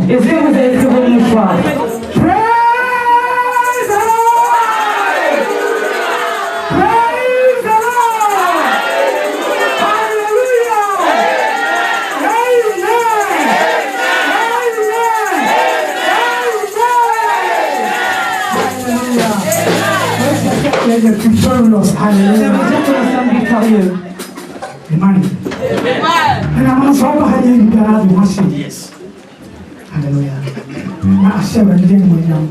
Et si vous avez trouvé le mouchoir. Ça veut dire que nous sommes victorieux. Amen. And I'm also having the yes. Hallelujah. I shall be doing young.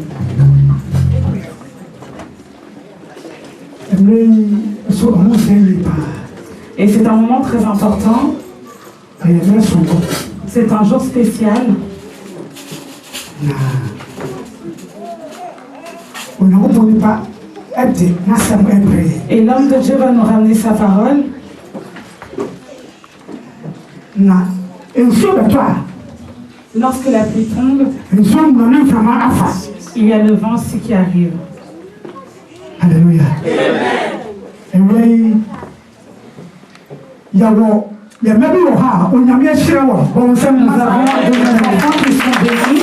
Et c'est un moment très important. C'est un jour spécial. Et l'homme de Dieu va nous ramener sa parole. Lorsque la pluie tombe, il y a le vent aussi qui arrive. Alléluia. Amen. Nous avons des enfants qui sont bénis.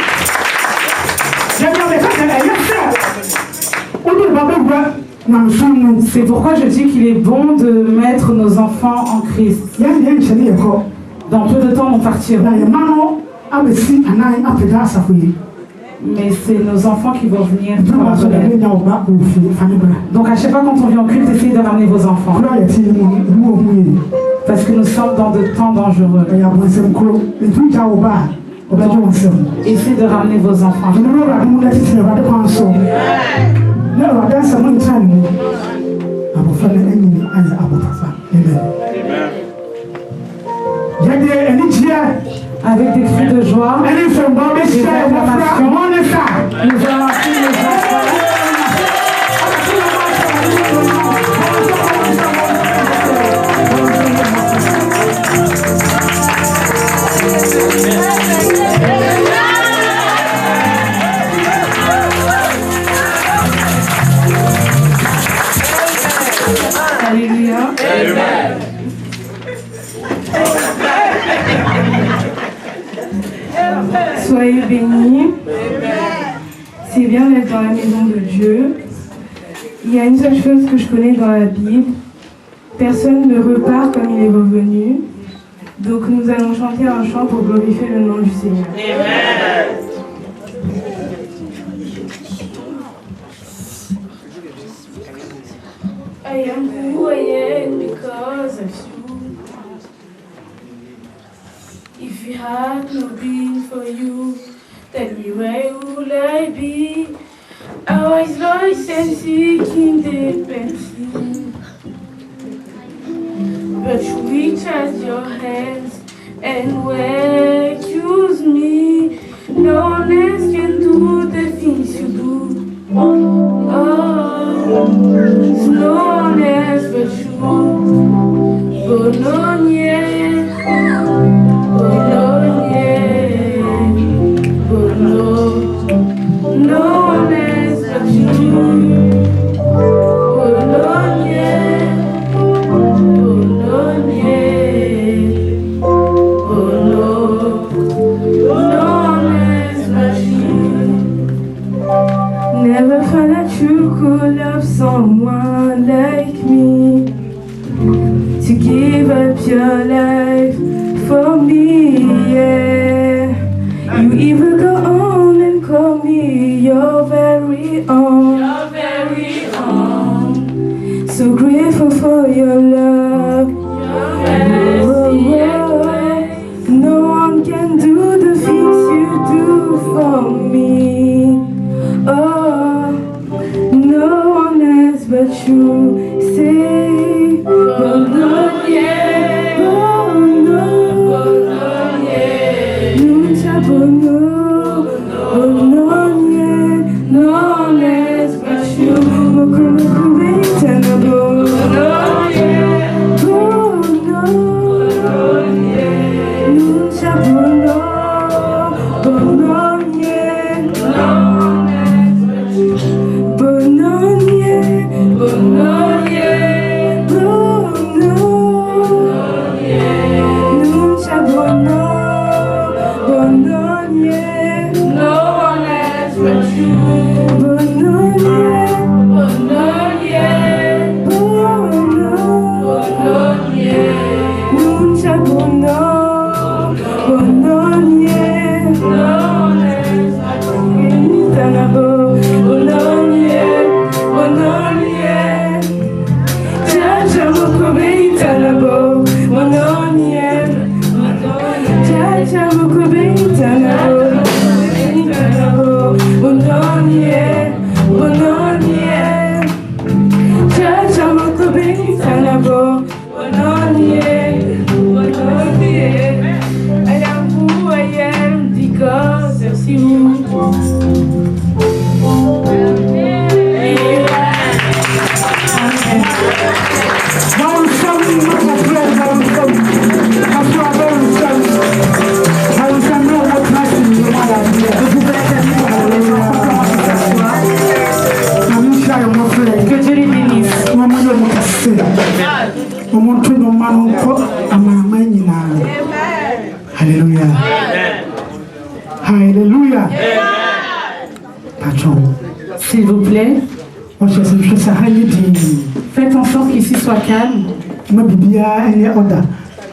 C'est pourquoi je dis qu'il est bon de mettre nos enfants en Christ. Dans peu de temps, nous partirons. Mais c'est nos enfants qui vont venir. Donc à chaque fois quand on vient en culte, essayez de ramener vos enfants. Parce que nous sommes dans de temps dangereux. Essayez de ramener vos enfants. Avec des cris de joie, des acclamations, nous allons prier les enfants. Alléluia. Amen. Soyez bénis. C'est bien d'être dans la maison de Dieu. Il y a une seule chose que je connais dans la Bible. Personne ne repart comme il est revenu. Donc nous allons chanter un chant pour glorifier le nom du Seigneur. Amen. I am who I am because of you. If it had not been for you, then tell me where will I be? I was lost and seeking dependency. But you reach out your hands and rescues me. No one else can do the things you do. Oh, no one else but you. Bologna, Bologna, Bologna. No one else but you. Bologna, Bologna, Bologna. No one else but you. Never thought that you could love someone like me. To give up your life for me, yeah. You even go on and call me your very own. Your very own. So grateful for your love. No one can do the things you do for me. Oh, no one else but you. Say, Bologna, Bologna, Bologna, Bologna, no one else but you. Bologna, Hallelujah. Hallelujah. Patron. S'il vous plaît, faites en sorte qu'ici soit calme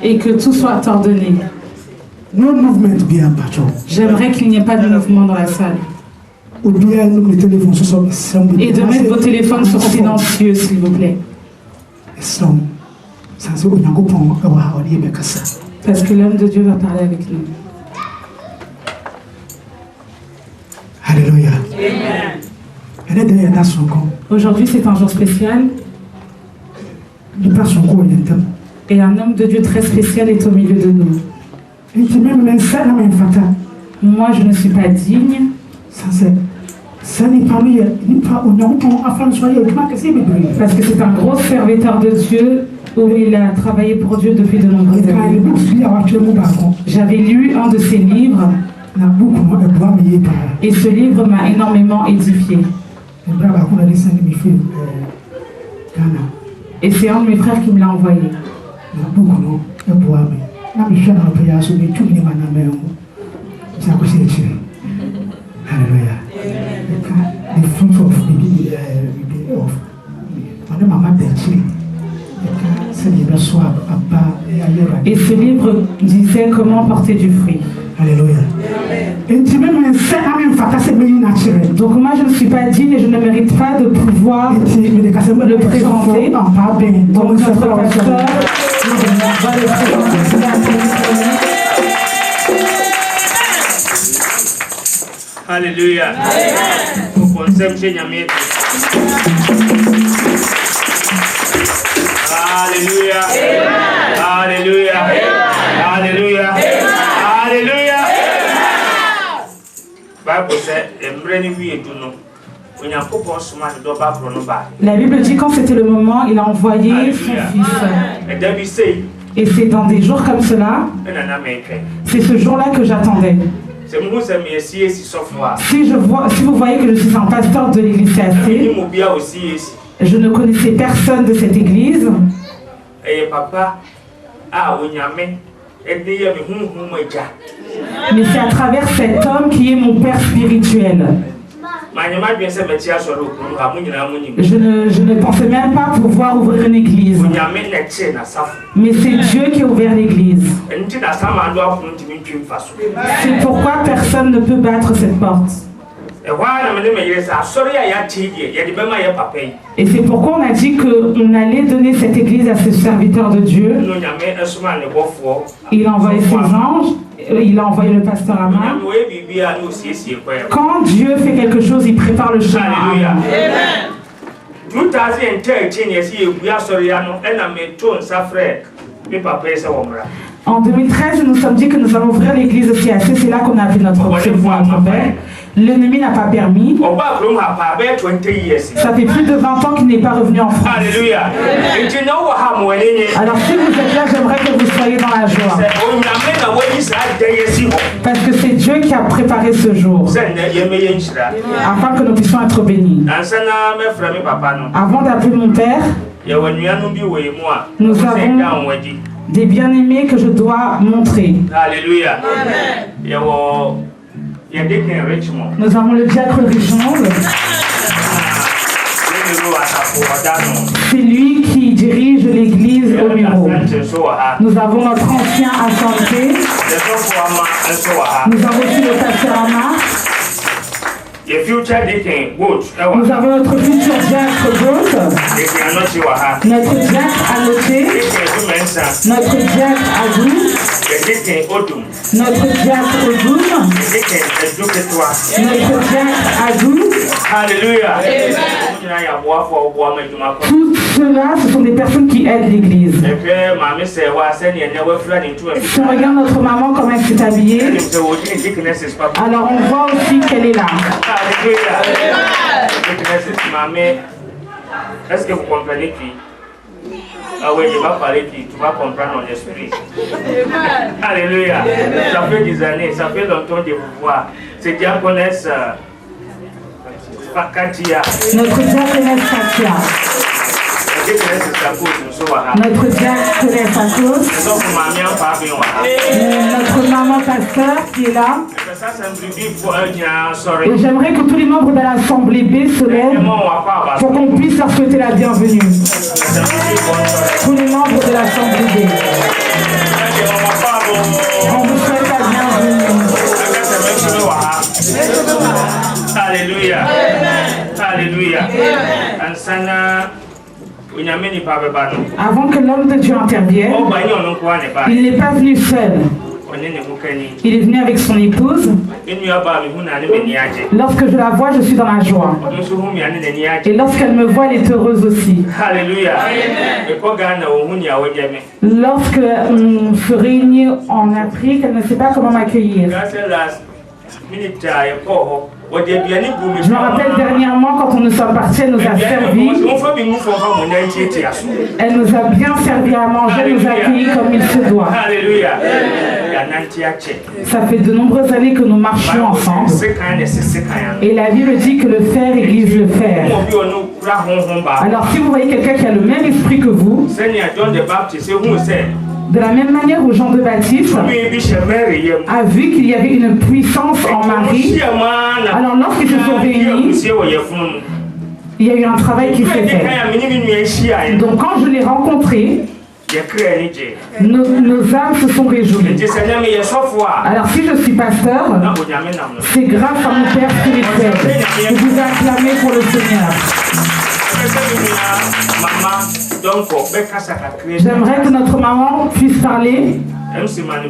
et que tout soit ordonné. No movement bien, patron. J'aimerais qu'il n'y ait pas de mouvement dans la salle. Et de mettre vos téléphones sur silencieux, s'il vous plaît. Parce que l'homme de Dieu va parler avec nous. Alléluia. Amen. Aujourd'hui, c'est un jour spécial. Et un homme de Dieu très spécial est au milieu de nous. Moi, je ne suis pas digne. Parce que c'est un gros serviteur de Dieu où il a travaillé pour Dieu depuis de nombreuses années. J'avais lu un de ses livres et ce livre m'a énormément édifié. Et c'est un de mes frères qui me l'a envoyé. Et ce livre disait comment porter du fruit. Alléluia. Donc moi je ne suis pas digne et je ne mérite pas de pouvoir le présenter. Donc notre pasteur va le présenter. Alléluia. Alléluia. Alléluia. Alléluia. Alléluia. La Bible dit quand c'était le moment, il a envoyé son fils. Et c'est dans des jours comme cela, c'est ce jour-là que j'attendais. Si vous voyez que je suis un pasteur de l'église CAC, je ne connaissais personne de cette église. Mais c'est à travers cet homme qui est mon père spirituel. Je ne pensais même pas pouvoir ouvrir une église. Mais c'est Dieu qui a ouvert l'église. C'est pourquoi personne ne peut battre cette porte. Et c'est pourquoi on a dit qu'on allait donner cette église à ce serviteur de Dieu. Il a envoyé ses anges, il a envoyé le pasteur Ama. Quand Dieu fait quelque chose, il prépare le chemin. En 2013, nous nous sommes dit que nous allons ouvrir l'église aussi à c'est là qu'on a fait notre père. L'ennemi n'a pas permis. Ça fait plus de 20 ans qu'il n'est pas revenu en France. Alléluia. Alors si vous êtes là, j'aimerais que vous soyez dans la joie. Parce que c'est Dieu qui a préparé ce jour. Afin que nous puissions être bénis. Avant d'appeler mon père, nous avons des bien-aimés que je dois montrer. Alléluia. Nous avons le diacre Richmond. C'est lui qui dirige l'église au Miro. Nous avons notre ancien à santé. Nous avons aussi le pasteur Ama. Nous avons notre futur diacre Bolt, notre diacre Aloté, notre diacre Agou, notre diacre Odoum, notre diacre Agou. Alléluia. Tout cela, ce sont des personnes qui aident l'église. Si on regarde notre maman, comment elle s'est habillée, alors on voit aussi qu'elle est là. Alléluia. Est-ce que vous comprenez qui? Ah oui, je vais parler qui? Tu vas comprendre en esprit. Alléluia. Ça fait des années, ça fait longtemps de vous voir. C'est diaconesse Katia. Notre diaconesse Katia. Notre diaconesse Akos. Notre maman pasteur qui est là. Et j'aimerais que tous les membres de l'Assemblée B se lèvent pour qu'on puisse leur souhaiter la bienvenue. Tous les membres de l'Assemblée B. On vous souhaite la bienvenue. Alléluia. Alléluia. Avant que l'homme de Dieu intervienne, il n'est pas venu seul. Il est venu avec son épouse. Lorsque je la vois, je suis dans la joie. Et lorsqu'elle me voit, elle est heureuse aussi. Alléluia. Lorsque on se réunit en Afrique, elle ne sait pas comment m'accueillir. Je me rappelle dernièrement quand on nous sommes partis, elle nous a servi. Elle nous a bien servi à manger, elle nous a accueillis comme il se doit. Ça fait de nombreuses années que nous marchions ensemble. Et la Bible dit que le fer aiguise le fer. Alors si vous voyez quelqu'un qui a le même esprit que vous, de la même manière où Jean de Baptiste a vu qu'il y avait une puissance en Marie, alors lorsqu'ils se sont réunis, il y a eu un travail qui s'est fait. Donc quand je l'ai rencontré, nos âmes se sont réjouies. Alors si je suis pasteur, c'est grâce à mon Père spirituel. Je vous ai acclamé pour le Seigneur. J'aimerais que notre maman puisse parler. Et j'aimerais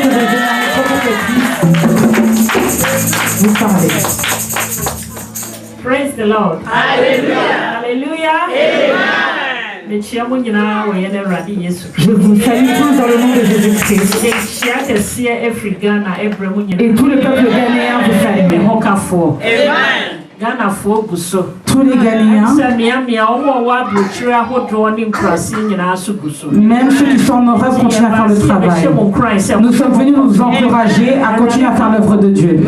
que le dynamique the Lord. Hallelujah. Hallelujah. Amen. Je vous salue tous dans le nom de Jésus-Christ. Et tout le peuple ghanéen vous salue. Tous les Ghanéens, même ceux qui sont en Europe, continuent à faire le travail. Nous sommes venus nous encourager à continuer à faire l'œuvre de Dieu.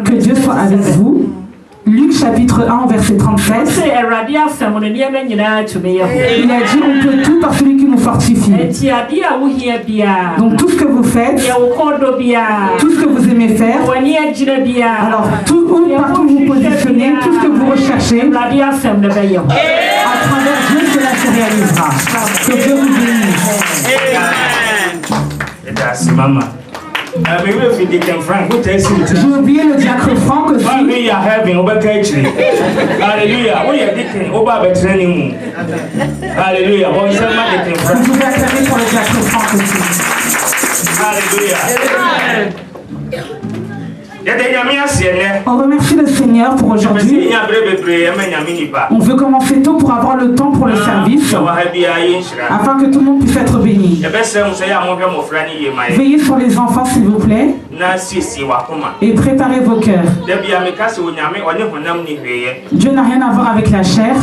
Que Dieu soit avec vous. Luc chapitre 1 verset 37. Il a dit on peut tout par celui qui nous fortifie. Donc tout ce que vous faites, tout ce que vous aimez faire, alors partout où vous positionnez, tout ce que vous recherchez, à travers Dieu cela se réalisera. Que Dieu vous bénisse. Amen. J'ai oublié le diacre Franck aussi. Alléluia. Alléluia. Vous pouvez acclamer pour le diacre Franck aussi. Alléluia. On remercie le Seigneur pour aujourd'hui. On veut commencer tôt pour avoir le temps pour le service, afin que tout le monde puisse être béni. Veillez sur les enfants s'il vous plaît et préparez vos cœurs. Dieu n'a rien à voir avec la chair.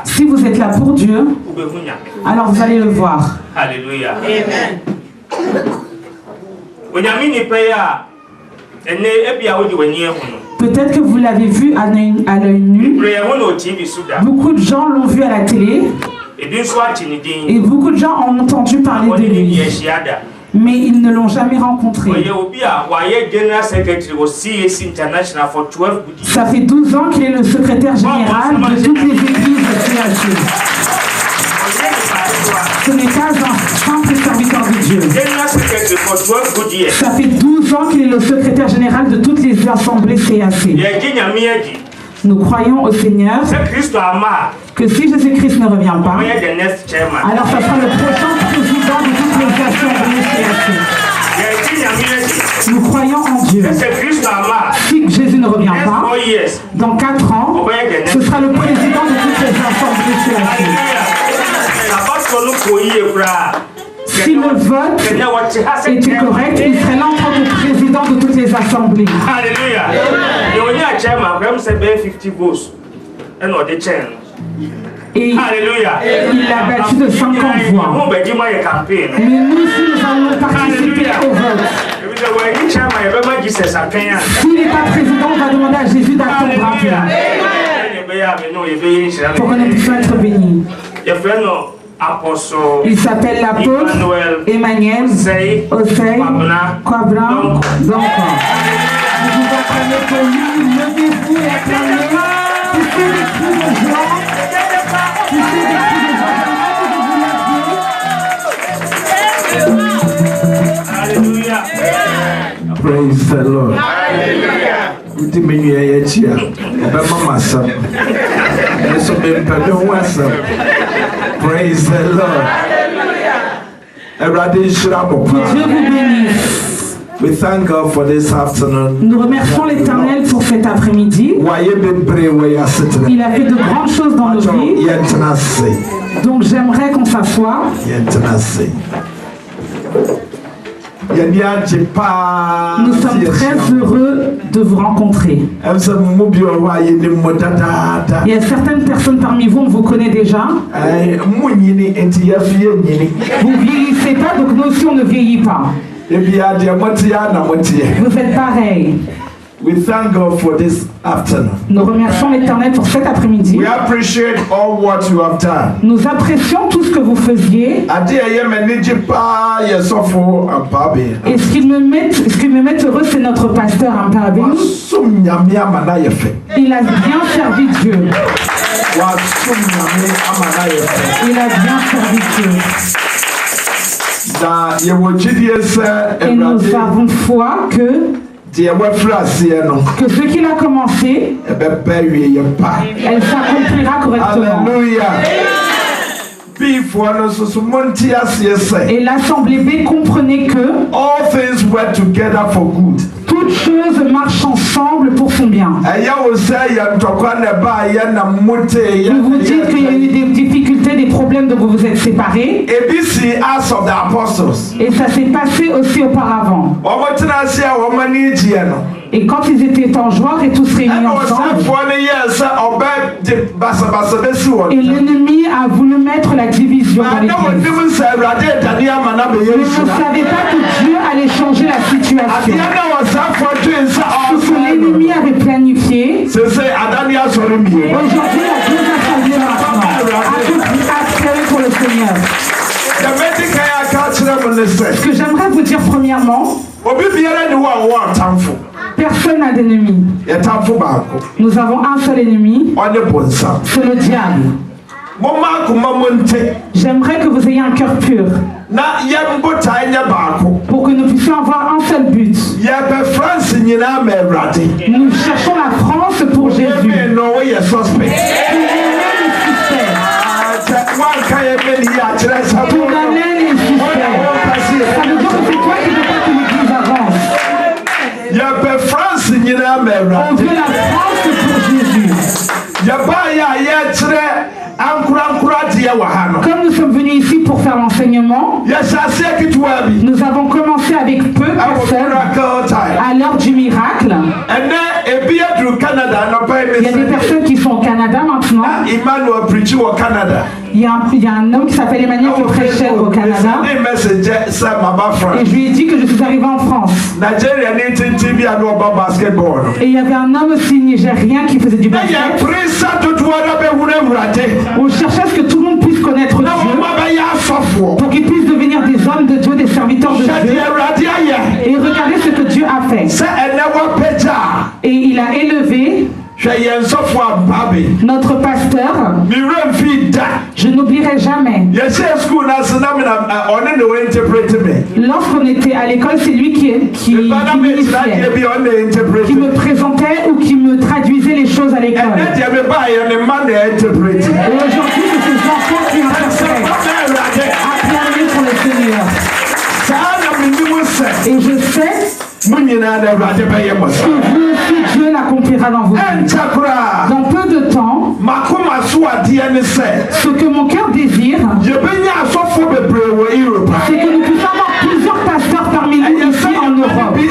Si vous êtes là pour Dieu, alors vous allez le voir. Alléluia. Amen. Peut-être que vous l'avez vu à l'œil nu. Beaucoup de gens l'ont vu à la télé. Et beaucoup de gens ont entendu parler de lui. Mais ils ne l'ont jamais rencontré. Ça fait 12 ans qu'il est le secrétaire général de toutes les églises de CAC. Ce n'est pas un simple serviteur de Dieu. Ça fait 12 ans qu'il est le secrétaire général de toutes les assemblées CAC. Nous croyons au Seigneur que si Jésus-Christ ne revient pas, alors ça sera le prochain président de toutes les assemblées CAC. Nous croyons en Dieu. Si Jésus ne revient pas, dans 4 ans, ce sera le président de toutes les assemblées CAC. Si le vote était correct, il serait là en tant que président de toutes les assemblées. Alléluia. Et il a battu de 50 voix. Mais nous aussi, nous allons participer au vote. S'il n'est pas président, on va demander à Jésus d'attendre un peu pour que nous puissions être bénis. Il s'appelle l'apôtre Emmanuel Osei Kwabra. Donc, vous acclamez pour lui, levez-vous et acclamez. Poussez des cris de joie. Poussez des cris de joie. Alléluia. Praise the Lord. Alléluia. Praise the Lord. Que Dieu vous bénisse. We thank God for this afternoon. Nous remercions l'Éternel pour cet après-midi. Il a fait de grandes choses dans nos vies. Donc j'aimerais qu'on s'assoie. Nous sommes très heureux de vous rencontrer. Il y a certaines personnes parmi vous, on vous connaît déjà. Vous ne vieillissez pas, donc nous aussi on ne vieillit pas. Vous êtes pareils. We thank God for this afternoon. Nous remercions l'Éternel pour cet après-midi. We appreciate all what you have done. Nous apprécions tout ce que vous faisiez. Et ce qui me met heureux, c'est notre pasteur Ampabé. Il a bien servi Dieu. Il a bien servi Dieu. Et nous avons foi que ce qu'il a commencé, elle s'accomplira correctement. Et l'Assemblée B comprenait que toutes choses marchent ensemble ensemble pour son bien. Vous vous dites qu'il y a eu des difficultés, des problèmes, donc vous vous êtes séparés. Et ça s'est passé aussi auparavant. Et quand ils étaient en joie et tous réunis ensemble, et l'ennemi a voulu mettre la division dans l'église. Mais je ne savais pas que Dieu allait changer la situation. Ce que l'ennemi avait planifié, aujourd'hui la Dieu a changé maintenant. Accéléré pour le Seigneur. Ce que j'aimerais vous dire premièrement, personne n'a d'ennemi. Nous avons un seul ennemi, c'est le diable. J'aimerais que vous ayez un cœur pur pour que nous puissions avoir un seul but. Nous cherchons la France pour Jésus. Ton amen est suspect. Ça veut dire que c'est toi qui ne veux pas que l'Église avance. On veut la France pour Jésus. Comme nous sommes venus ici pour faire l'enseignement, nous avons commencé avec peu de personnes à l'heure du miracle. Il y a des personnes qui sont au Canada maintenant. Il y a un homme qui s'appelle Emmanuel qui prêchait au Canada. Et je lui ai dit que je suis arrivé en France. Et il y avait un homme aussi nigérien qui faisait du basket. On cherchait à ce que tout le monde puisse connaître Dieu, pour qu'ils puissent devenir des hommes de Dieu, des serviteurs de Dieu. Et regardez ce que Dieu a fait. Et il a élevé notre pasteur. Je n'oublierai jamais. Lorsqu'on était à l'école, c'est lui qui me présentait ou qui me traduisait les choses à l'école. Et aujourd'hui, c'est ces enfants qui interprètent. Acclamez pour le Seigneur. Et je sais que vous aussi, Dieu l'accomplira dans vos vies. Dans peu de temps, ce que mon cœur désire, c'est que nous puissions avoir plusieurs pasteurs parmi nous ici en Europe. Il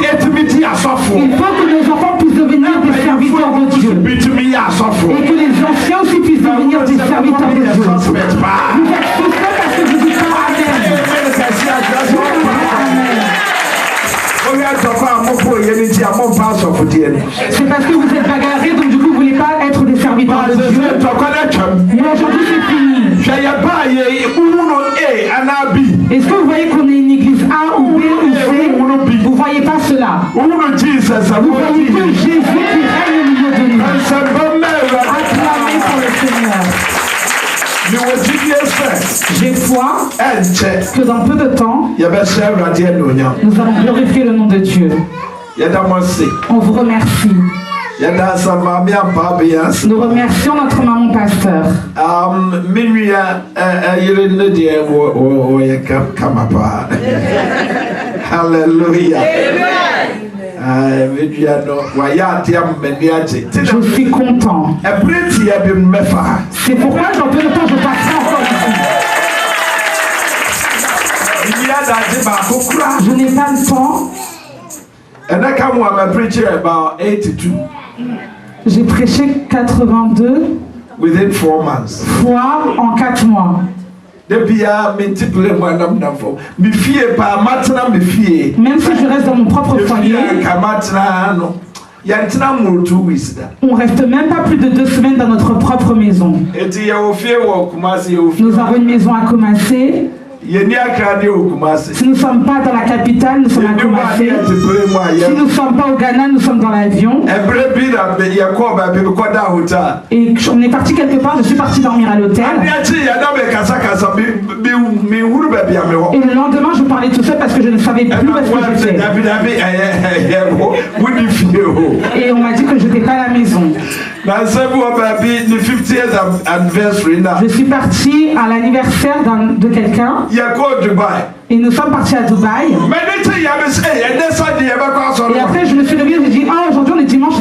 faut que nos enfants puissent devenir des serviteurs de Dieu. Et que les anciens aussi puissent devenir des serviteurs de Dieu. Vous êtes tous là parce que vous dites pas Amen. C'est parce que vous êtes bagarrés, donc du coup vous ne voulez pas être des serviteurs de Dieu. Mais aujourd'hui c'est fini. Est-ce que vous voyez qu'on est une église A ou B ou C? Vous ne voyez pas cela. Vous voyez que Jésus qui règne au milieu de nous. Acclamez pour le Seigneur. J'ai foi que dans peu de temps, nous allons glorifier le nom de Dieu. On vous remercie. Nous remercions notre maman pasteur. Hallelujah. Je suis content. C'est pourquoi dans peu de temps je passerai encore ici. Je n'ai pas le temps. J'ai prêché 82 fois en 4 mois. Même si je reste dans mon propre foyer, on reste même pas plus de 2 semaines dans notre propre maison. Nous avons une maison à Kumasi. Si nous ne sommes pas dans la capitale, nous sommes à Kumasi. Si nous ne sommes pas au Ghana, nous sommes dans l'avion. Et on est parti quelque part, je suis parti dormir à l'hôtel. Et le lendemain, je parlais tout seul parce que je ne savais plus où est-ce que j'étais. Et on m'a dit que je n'étais pas à la maison. Je suis parti à l'anniversaire de quelqu'un. Et nous sommes partis à Dubaï. Et après je me suis levé et j'ai dit, ah, aujourd'hui on est dimanche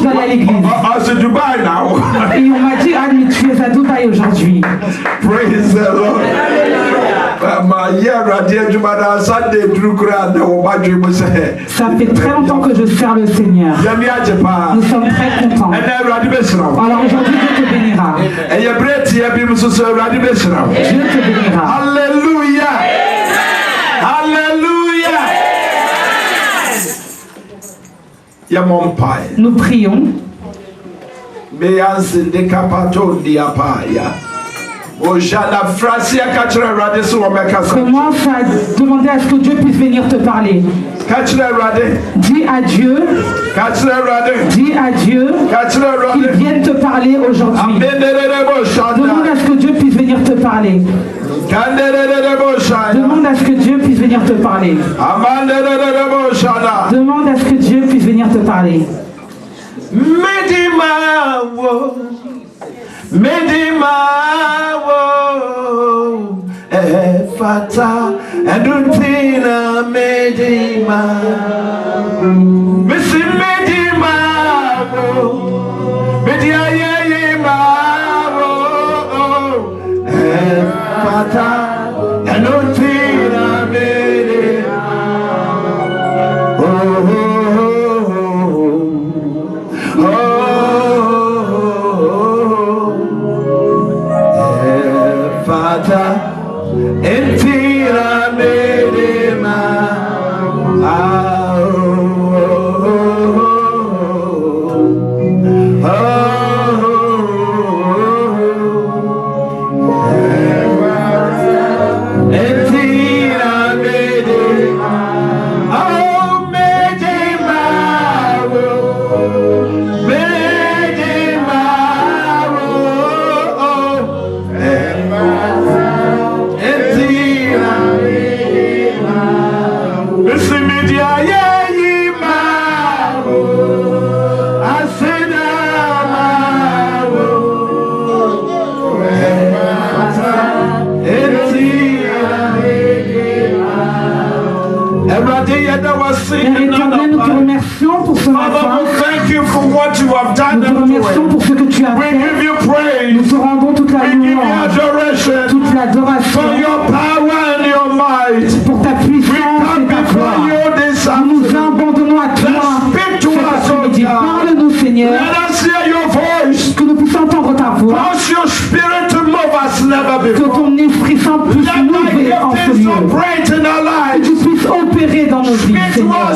Ça fait très longtemps que je sers le Seigneur. Nous sommes très contents. Alors aujourd'hui, Dieu te bénira. Dieu te bénira. Alléluia. Alléluia. Nous prions. Commence à demander à ce que Dieu puisse venir te parler. Dis à Dieu. Dis à Dieu qu'il vienne te parler aujourd'hui. Demande à ce que Dieu puisse venir te parler. Demande à ce que Dieu puisse venir te parler. Demande à ce que Dieu puisse venir te parler. Efata Eduntina Medima Missy Medima Media Yema Efata Eduntina Medima Efata Entira medema, Éternel, nous te remercions pour ce matin. Nous te remercions pour ce que tu as fait. Nous te rendons toute la louange, toute l'adoration pour ta puissance et ta gloire. Nous nous abandonnons à toi. Parle-nous, Seigneur, que nous puissions entendre ta voix, que ton Esprit Saint puisse nous ouvrir en ce lieu, que tu puisses opérer dans nos vies, Seigneur,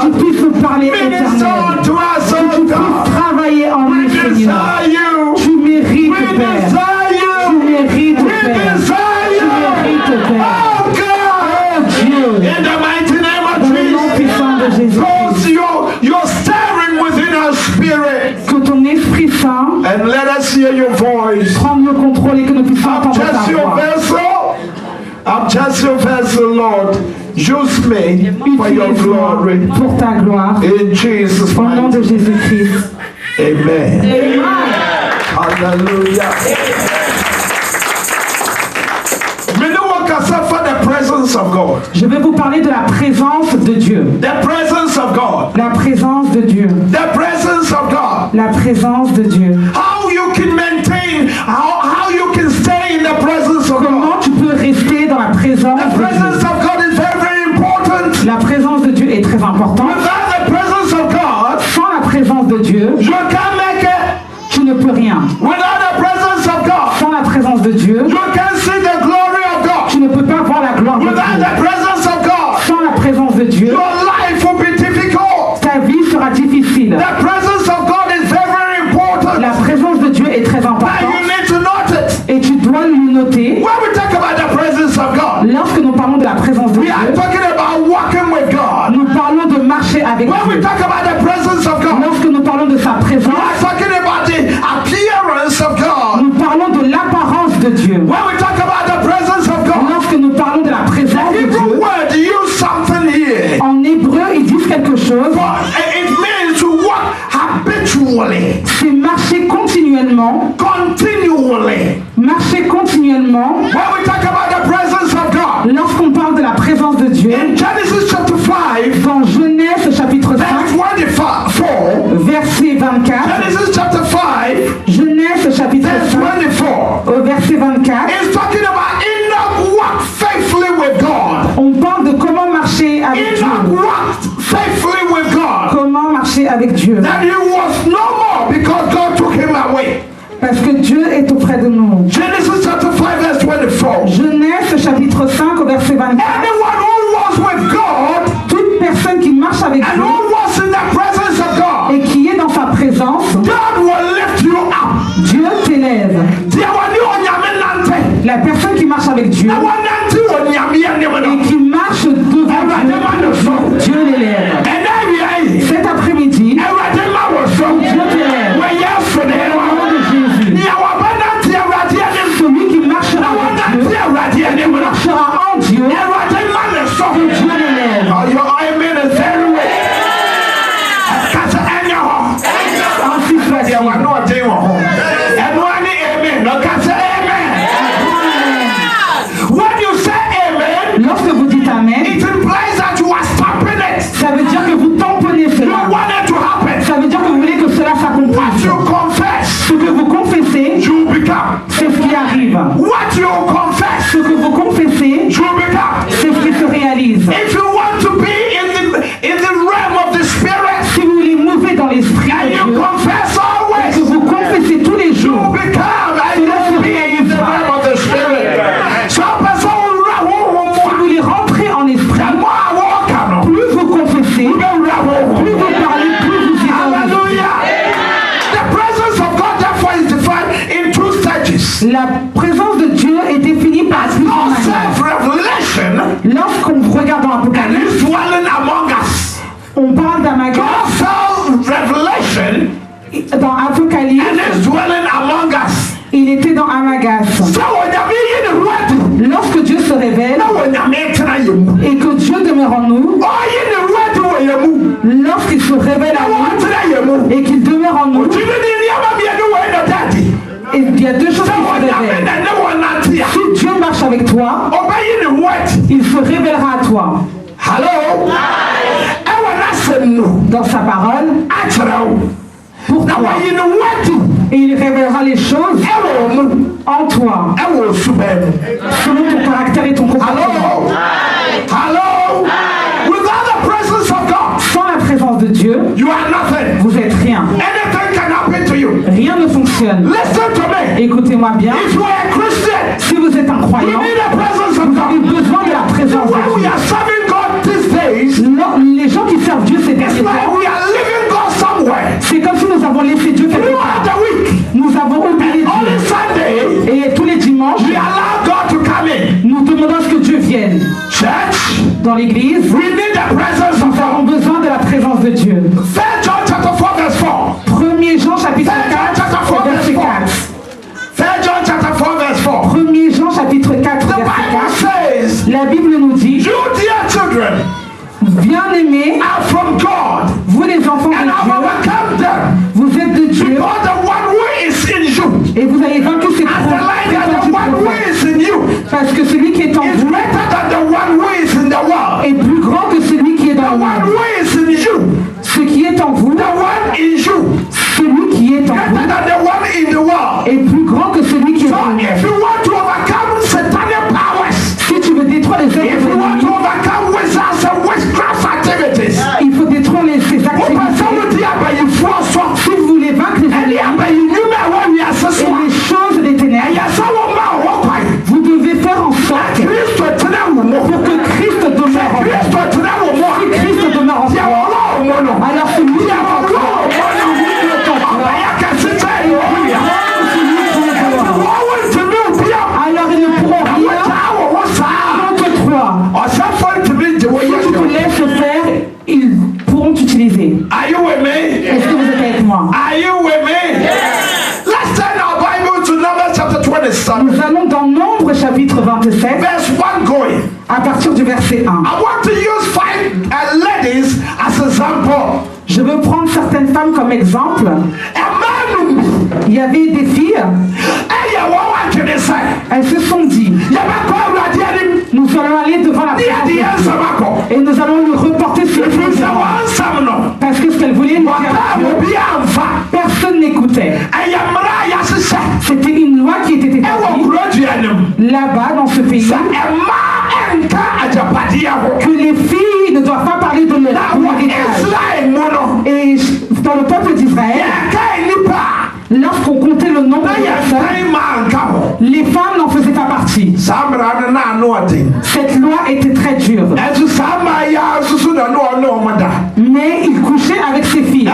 que tu puisses nous parler, Éternel, que tu puisses travailler en nous, Seigneur. Tu mérites, Père. Tu mérites, Père. Tu mérites, Père. Oh Dieu, dans le nom puissant de Jésus, que ton Esprit Saint prenne le contrôle et que nous puissions entendre ta voix. I'm just your vessel, Lord. Use me for your glory. Pour ta gloire. In Jesus' Au nom de Jésus-Christ. Amen. Amen. Hallelujah. Je vais vous parler de la présence de Dieu. The presence of God. La présence de Dieu. The presence of God. La présence de Dieu. How you can maintain, how you can stay in the presence of God. Comment tu peux rester dans la présence de Dieu? The presence of God is very, very important. La présence de Dieu est très importante. Without the presence of God, sans la présence de Dieu, you can't make it. Tu ne peux rien. Without the presence of God, sans la présence de Dieu, you can't see the glory of God. Tu ne peux pas voir la gloire de Dieu. Without the presence of God, sans la présence de Dieu, your life will be difficult. Ta vie sera difficile. The presence of God is very, very important. La présence de Dieu est très importante. And you need to note it. Et tu dois le noter. When we talk about the presence of God, lorsque nous parlons de la présence de we Dieu, are talking about walking with God. Nous parlons de marcher avec When Dieu. we talk about the presence of God, lorsque nous parlons de sa présence, we are talking about the appearance of God. Nous parlons de l'apparence de Dieu. When we talk about the presence of God, lorsque nous parlons de la présence de Dieu, word use something here. En hébreu, ils disent quelque chose. It means to walk habitually. C'est marcher continuellement. Continually. Marcher continuellement. When we talk about the presence of God, lorsqu'on parle de la présence de Dieu, in Genesis chapter 5, dans Genèse chapitre 5, verset 24, Genesis chapter 5, Genèse chapitre 5, au verset 24, it's talking about Enoch walked faithfully with God. On parle de comment marcher walked faithfully with God. Comment marcher avec Dieu. That he was no more because God took him away. Parce que Dieu est auprès de nous. Genesis chapter 5 verse 24. Genèse chapitre 5 au verset 24. Anyone who was with God, toute personne qui marche avec and Dieu who was in the presence of God, et qui est dans sa présence, God will lift you up. Dieu t'élève. La personne qui marche avec Dieu et qui marche devant Dieu, Dieu l'élève. Cet après-midi, Dieu t'élève. Au nom de Jésus. Celui qui marchera avec Dieu, marchera en Dieu, et Dieu l'élève. Ainsi soit-il. Lorsque vous dites Amen, ça veut dire que vous tamponnez cela. Ça veut dire que vous voulez que cela s'accomplisse. Ce que vous confessez, c'est ce qui arrive. Ce que vous confessez, c'est ce qui se réalise. Si vous voulez mouver dans l'esprit de Dieu, et que vous confessez tous les jours, cela se réalisera. Si vous voulez rentrer en esprit, plus vous confessez, plus vous parlez, plus vous êtes. La présence de Dieu est définie par plusieurs manières. Lorsqu'on regarde dans l'Apocalypse, on parle d'Amagas. Dans Apocalypse, il était dans Amagas. Lorsque Dieu se révèle et que Dieu demeure en nous, lorsqu'il se révèle à nous et qu'il demeure en nous, et il y a deux choses qui se révèlent. Si Dieu marche avec toi, il se révélera à toi. Dans sa parole, pour toi. Et il révélera les choses en toi, selon ton caractère et ton comportement. Sans la présence de Dieu, vous êtes rien. Rien ne fonctionne. Écoutez-moi bien. Si vous êtes un croyant, vous avez besoin de la présence de Dieu. Les gens qui servent Dieu, c'est derniers temps. C'est comme si nous avons laissé Dieu quelque part. Nous avons oublié Dieu. Et tous les dimanches, nous demandons à ce que Dieu vienne. Dans l'église, nous avons besoin de la présence de Dieu. 1er Jean chapitre 4, verset 4. 1er Jean chapitre 4, verset 4. La Bible nous dit, bien-aimés, vous les enfants de Dieu, vous êtes de Dieu, et vous avez vaincu ces parce que celui qui est en vous est plus grand que celui qui est dans le monde. Ce qui est en vous, celui qui est en vous est plus grand que celui qui est en vous. Si tu veux détruire les œuvres de l'ennemi, il faut détruire ses activités. Si vous voulez vaincre les ennemis et les choses des ténèbres, vous devez faire en sorte pour que Christ demeure en vous. Si Christ demeure en toi, alors celui qui est en toi, alors ils ne pourront rien contre toi. Si tu te laisses faire, ils pourront t'utiliser. Est-ce que vous êtes avec moi? Nous allons dans Nombre chapitre 27, à partir du verset 1. Je veux prendre certaines femmes comme exemple. Il y avait des filles. Elles se sont dit, nous allons aller devant la présence de Dieu et nous allons le reporter sur le Dieu. Parce que ce qu'elles voulaient nous dire, personne n'écoutait. C'était une loi qui était établie là-bas dans ce pays, que les filles ne doivent pas parler sur l'héritage. Et dans le peuple d'Israël, lorsqu'on comptait le nombre de personnes, les femmes n'en faisaient pas partie. Cette loi était très dure. Mais il couchait avec ses filles.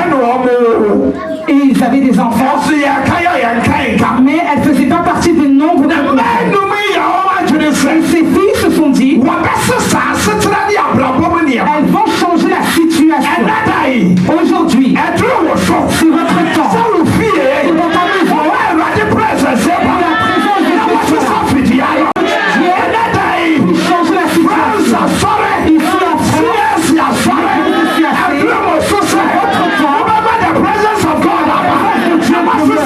Et ils avaient des enfants. Mais elles ne faisaient pas partie des nombres de femmes. Et ces filles se sont dit, elles vont changer la situation. Aujourd'hui, c'est votre temps. C'est dans ta maison. La présence de Dieu. Pour changer la situation. Ici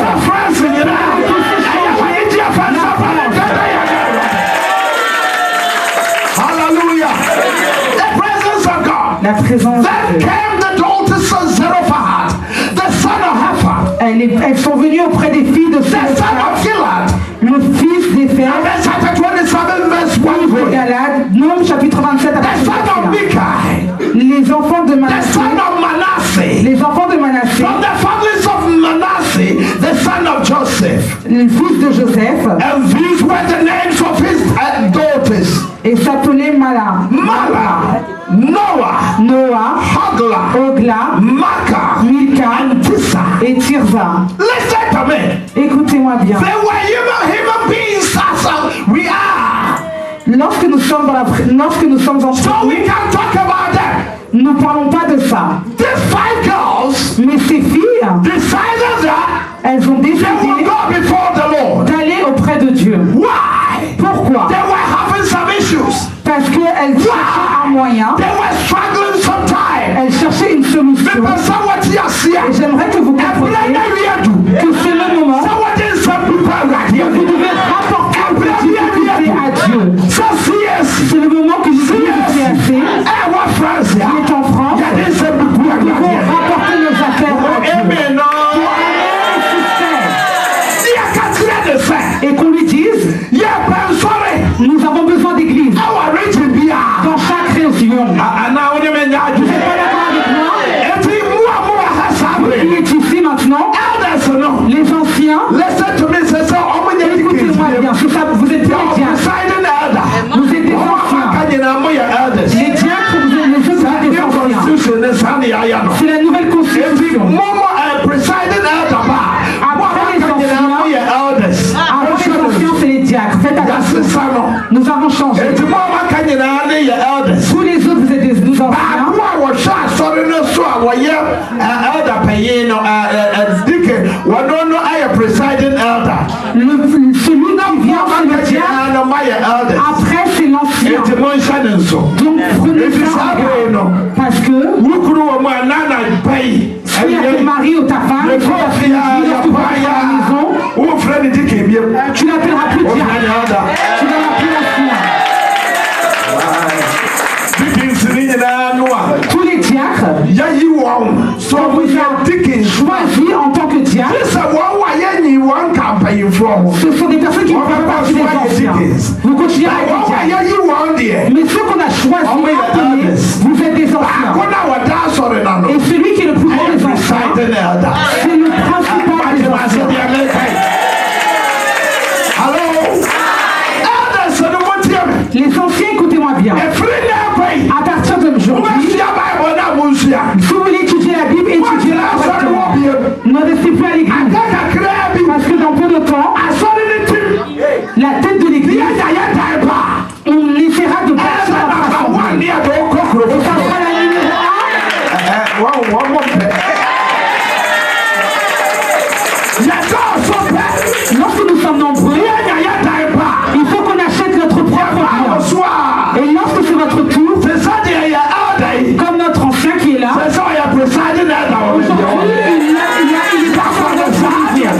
en France, la présence de Dieu. Elles sont venues auprès des filles de Zélophehad, le fils d'Épher, de Galade, Nombre chapitre 27 à les enfants de Manassé, les enfants de Manassé, le fils de Joseph, et s'appelait Mala, Noah, Hogla, Milka et Tirza. Écoutez-moi bien. Lorsque nous sommes en nous ne parlons pas de ça. Mais ces filles, elles ont décidé d'aller auprès de Dieu. Pourquoi? Parce qu'elles cherchaient un moyen. Elles cherchaient une solution. Et j'aimerais que vous compreniez que c'est le moment que vous devez rapporter vos difficultés à Dieu. C'est le moment que vous devez assez. Qui est en France. Nous devons rapporter nos affaires à Dieu. Et qu'on lui dise, nous avons besoin d'église dans chaque région. Vous n'êtes pas d'accord avec moi? Qui est ici maintenant? Les anciens. Écoutez-moi bien, c'est ça, vous êtes des diacres. Vous êtes des anciens. Les diacres, vous êtes les autres des anciens. C'est la nouvelle constitution. Après les anciens, c'est les diacres. Faites attention. Nous avons changé. Tous les autres, vous êtes des anciens. Celui qui vient, c'est le diacre. Après, c'est l'ancien. Donc, prenez ça. Parce que si tu maries ou ta femme, tu vas à la maison, tu n'appelleras plus diacre. Tu n'auras plus l'ancien. Tous les diacres sont choisis en tant que diacre. Ce sont des personnes qui ne peuvent pas des anciens. Vous continuez avec les diacres. Mais ceux qu'on a choisis, vous êtes des anciens. Et celui qui est le plus grand des anciens, c'est le principal des anciens. Les anciens, écoutez-moi bien. À partir d'aujourd'hui, si vous voulez étudier la Bible, étudiez-la correctement. Ne restez plus à l'église. Parce que dans peu de temps, la tête de l'église, on essaiera de passer à la assemblée. Et ça sera la numéro 1. Lorsque nous sommes nombreux, il faut qu'on achète notre propre bien. Et lorsque c'est votre tour, comme notre ancien qui est là, aujourd'hui, il est parfois dans sa rivière.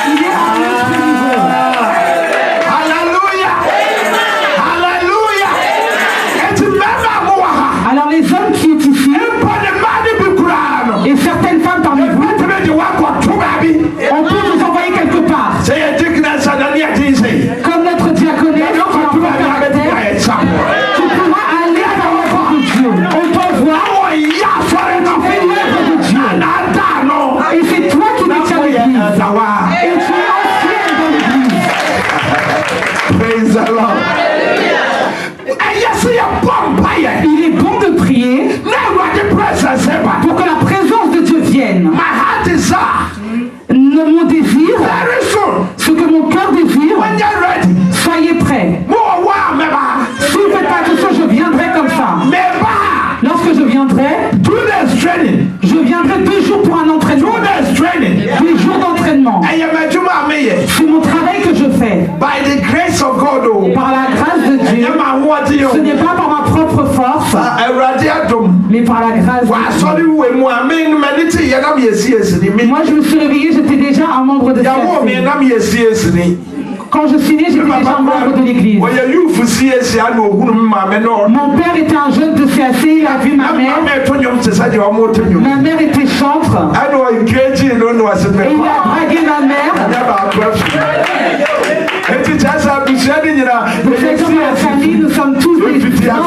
Il est à notre niveau. Alors les hommes qui est ici, et certaines femmes parmi vous, on peut vous envoyer quelque part. Comme notre diaconesse, tu pourras aller dans Mais par la grâce de Dieu. Moi, je me suis réveillé, j'étais déjà un membre de CAC. Quand je suis né, j'étais déjà membre de l'église. Mon père était un jeune de CAC, il a vu ma mère. Ma mère était chantre. Et il a dragué ma mère. Vous êtes dans la famille, nous sommes tous des membres de CAC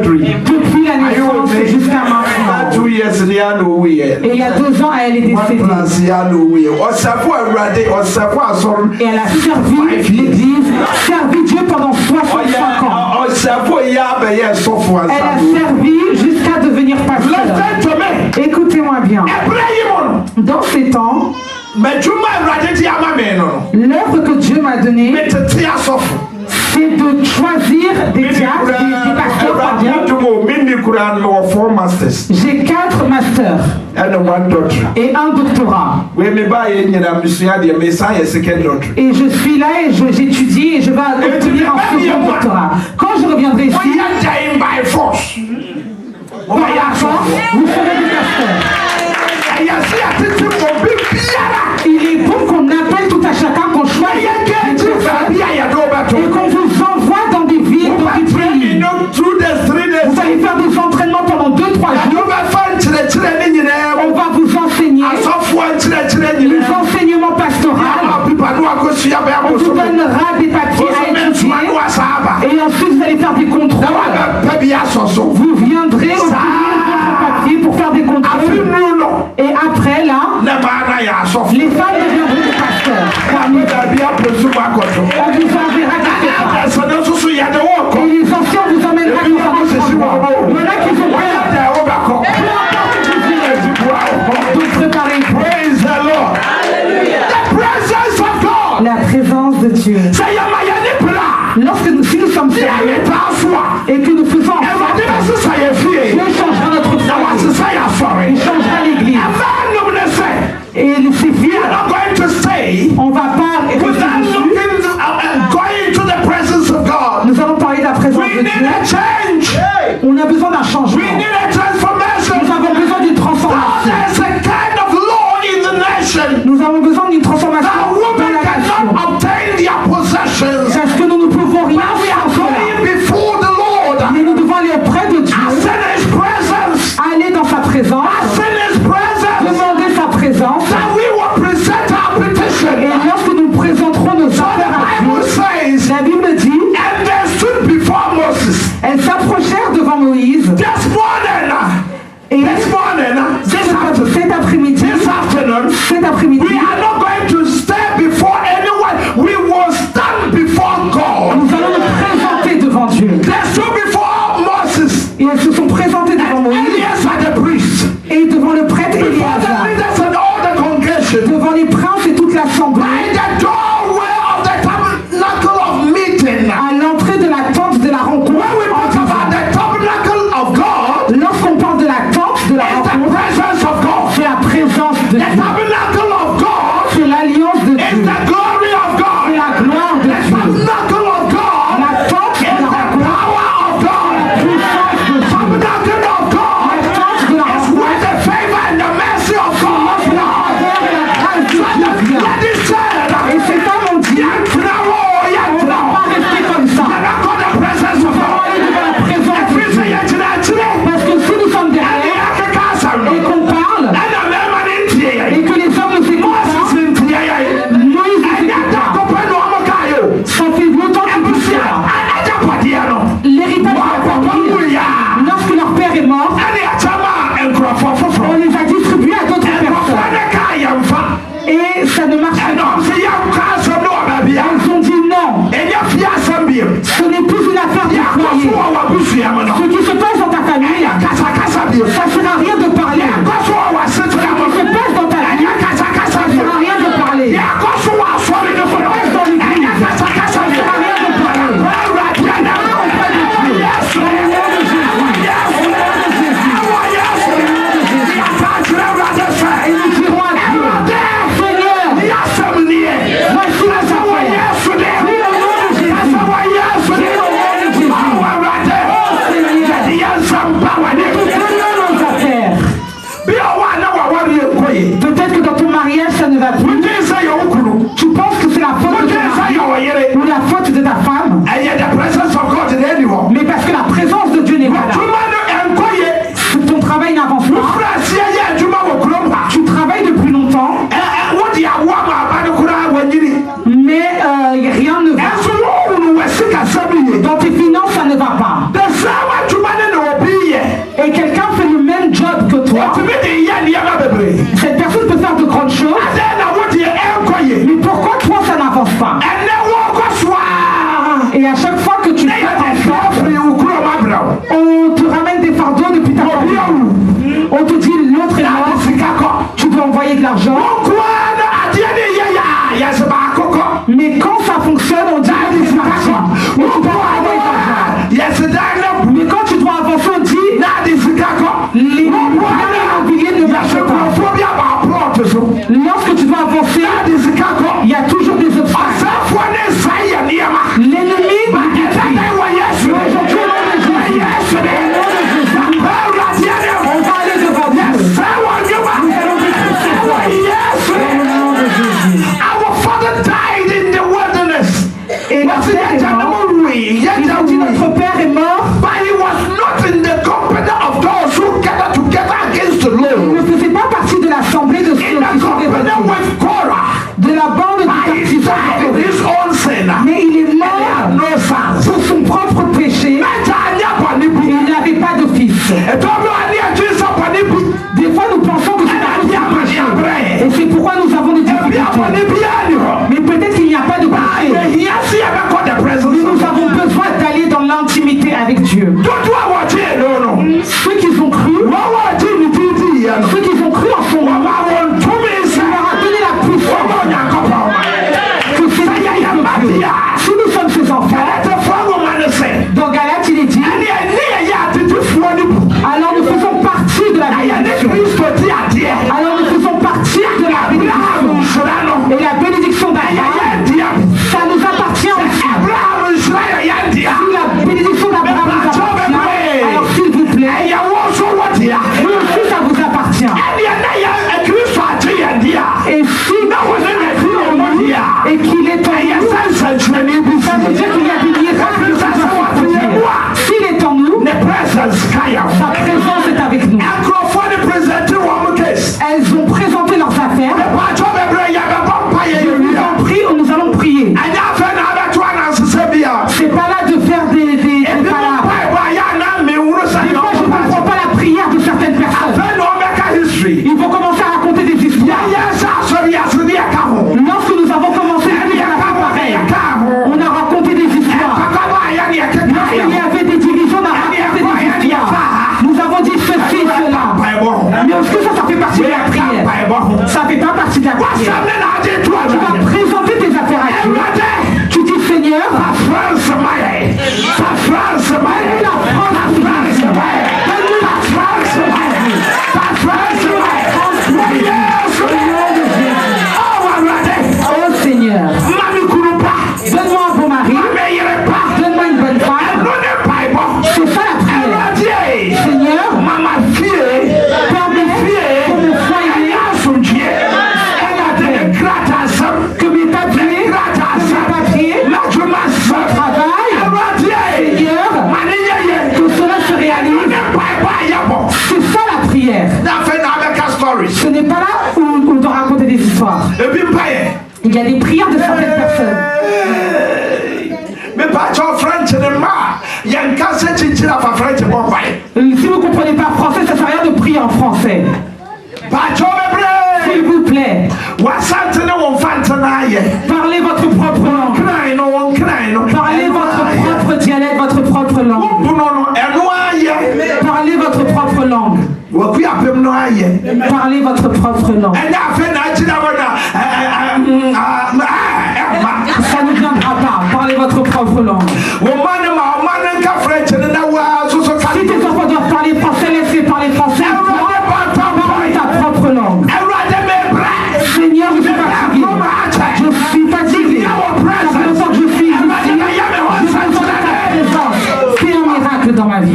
depuis la naissance jusqu'à maintenant. Et il y a 2 ans, elle est décédée. Et elle a servi l'église, servi Dieu pendant 65 ans. Elle a servi jusqu'à devenir pasteur. Écoutez-moi bien. Dans ces temps, l'œuvre que Dieu m'a donnée, c'est de choisir des diacres, des pasteurs, pardon. J'ai 4 masters et un doctorat. Et je suis là et j'étudie et je vais obtenir un second doctorat. Quand je reviendrai ici, par la force, vous serez des pasteurs. Il est bon qu'on appelle tout à chacun, qu'on choisit et qu'on vous envoie dans des villes, dans des pays. Vous allez faire des entraînements pendant 2-3 jours. On va vous enseigner les enseignements pastoraux. On vous donnera des papiers à étudier. Et ensuite vous allez faire des contrôles. Vous viendrez obtenir vos papiers pour faire des contrôles. Et après là, les femmes deviendront des pasteurs. On vous enverra quelque part. Et les anciens vous emmèneront dans un autre endroit. Il y en a qui sont prêts. Donc préparez-vous. La présence de Dieu. Si nous sommes sérieux et que nous faisons en sorte, Dieu changera notre foyer. Il changera l'église. Et ces filles, on ne va pas rester dessus. Nous allons parler de la présence de Dieu. On a besoin d'un changement. Nous avons besoin d'une transformation. Nous avons besoin d'une transformation dans la nation. Parce que nous ne pouvons rien faire sans cela. Mais nous devons aller auprès de Dieu. Aller dans sa présence. Demander sa présence. Et lorsque nous présenterons nos affaires à Dieu, la Bible dit, elles s'approchèrent devant Moïse. Et cet après-midi, nous allons nous présenter devant Dieu. Et elles se sont présentées devant Moïse et devant le prêtre Éléazar, devant les princes et toute l'assemblée, à l'entrée de la tente de la rencontre. Lorsqu'on parle de la tente de la rencontre, c'est la présence de Dieu. C'est l'alliance de Dieu. C'est la gloire de Dieu. La tente de la rencontre, la puissance de Dieu. La tente de la rencontre, c'est la faveur et la grâce de Dieu. Et ces femmes ont dit, on ne va pas rester comme ça. Nous allons aller devant la présence de Dieu. Parce que si nous sommes derrière et qu'on parle et que les hommes ne s'écoutent pas, Moïse ne s'écoute pas. Ça fait longtemps qu'ils disent ça. L'héritage va partir. Lorsque leur père est mort, on les a distribués à d'autres personnes. Et ça ne marche pas. Ils ont dit non. Ce n'est plus une affaire de foyer. Ce qui se passe dans ta famille, ça ne sert à rien de parler. Ce qui se passe dans ta vie, ça ne sert à rien de parler. Ce qui se passe dans l'église, ça ne sert à rien de parler. Viens auprès de Dieu. Au nom de Jésus. Et nous dirons à Dieu, Seigneur, voici la affaire. Oui, au nom de Jésus. Oui, au nom de Jésus. Oh Seigneur. nos affaires. Peut-être que dans ton mariage, ça ne va plus. Tu penses que c'est la faute de ton mari ou la faute de ta femme. Mais parce que la présence de Dieu n'est pas là. Ton travail n'avance pas. Tu travailles depuis longtemps. Mais rien ne va. Dans tes finances, ça ne va pas. Et quelqu'un fait le même job que toi. Cette personne peut faire de grandes choses. Mais pourquoi toi, ça n'avance pas? Et à chaque fois que tu fais un effort, on te ramène des fardeaux depuis ta famille. On te dit l'autre est mort. Tu dois envoyer de l'argent. Mais quand ça fonctionne, on dit c'est parti. Mais tu dois envoyer de l'argent. Mais quand tu dois avancer, on dit les immobiliers ne marchent pas. Lorsque tu dois avancer, il y a toujours des obstacles. L'ennemi va aujourd'hui au nom de Jésus. On va aller devant Dieu. Nous allons décréter quoi? Au nom de Jésus. Et notre père est mort. Il a dit notre père est mort. Il ne faisait pas partie de l'assemblée de ceux qui sont révoltés. De la bande du quartier. Mais il est mort pour son propre péché. Et il n'avait pas de fils. Des fois nous pensons que c'est à cause du péché. Et c'est pourquoi nous avons des difficultés. Mais peut-être qu'il n'y a pas de péché. Mais nous avons besoin d'aller dans l'intimité avec Dieu. Ceux qui ont cru, ceux qui ont cru en son nom, ça leur a donné la puissance. Que c'est Dieu. Si nous sommes ses enfants, dans Galates il est dit, alors nous faisons partie de la bénédiction. Alors nous faisons partie de la bénédiction. Et la bénédiction d'Abraham, ça nous appartient aussi. Si la bénédiction d'Abraham nous appartient, alors s'il vous plaît, vous aussi ça vous appartient. Et si et qu'il est en nous, ça veut dire qu'il y a des miracles. S'il est en nous, sa présence est avec nous. Elles ont présenté leurs affaires. Nous allons prier. C'est pas là de faire des palabres. Des fois, je ne comprends pas la prière de certaines personnes. Il faut commencer à raconter des histoires. Lorsque nous avons commencé à prier à la pareil, on a raconté des histoires. Lorsqu'il y avait des divisions, on a raconté des histoires. Nous avons dit ceci, cela. Mais est-ce que ça fait partie de la prière? Ça fait pas partie de la prière. Tu vas présenter tes affaires à Dieu. Tu dis Seigneur, la France, oh Seigneur, donne-moi un beau mari, donne-moi une bonne femme. C'est ça la prière. Seigneur, permets que mon foyer, que mes papiers, mon travail, Seigneur, que cela se réalise. C'est ça la prière. Ce n'est pas là où on doit raconter des histoires. Il y a des prières de certaines personnes. Si vous ne comprenez pas français, ça ne sert à rien de prier en français. S'il vous plaît, parlez votre propre langue. Parlez votre propre dialecte, votre propre langue. Parlez votre propre langue. Parlez votre propre langue. Ça ne viendra pas. Parlez votre propre langue. Si tes enfants doivent parler français, laisse-les parler français. Parle ta propre langue. Seigneur, je suis fatigué. Je suis fatigué. Ça fait longtemps que je suis ici. Je sens ta présence. Fais un miracle dans ma vie.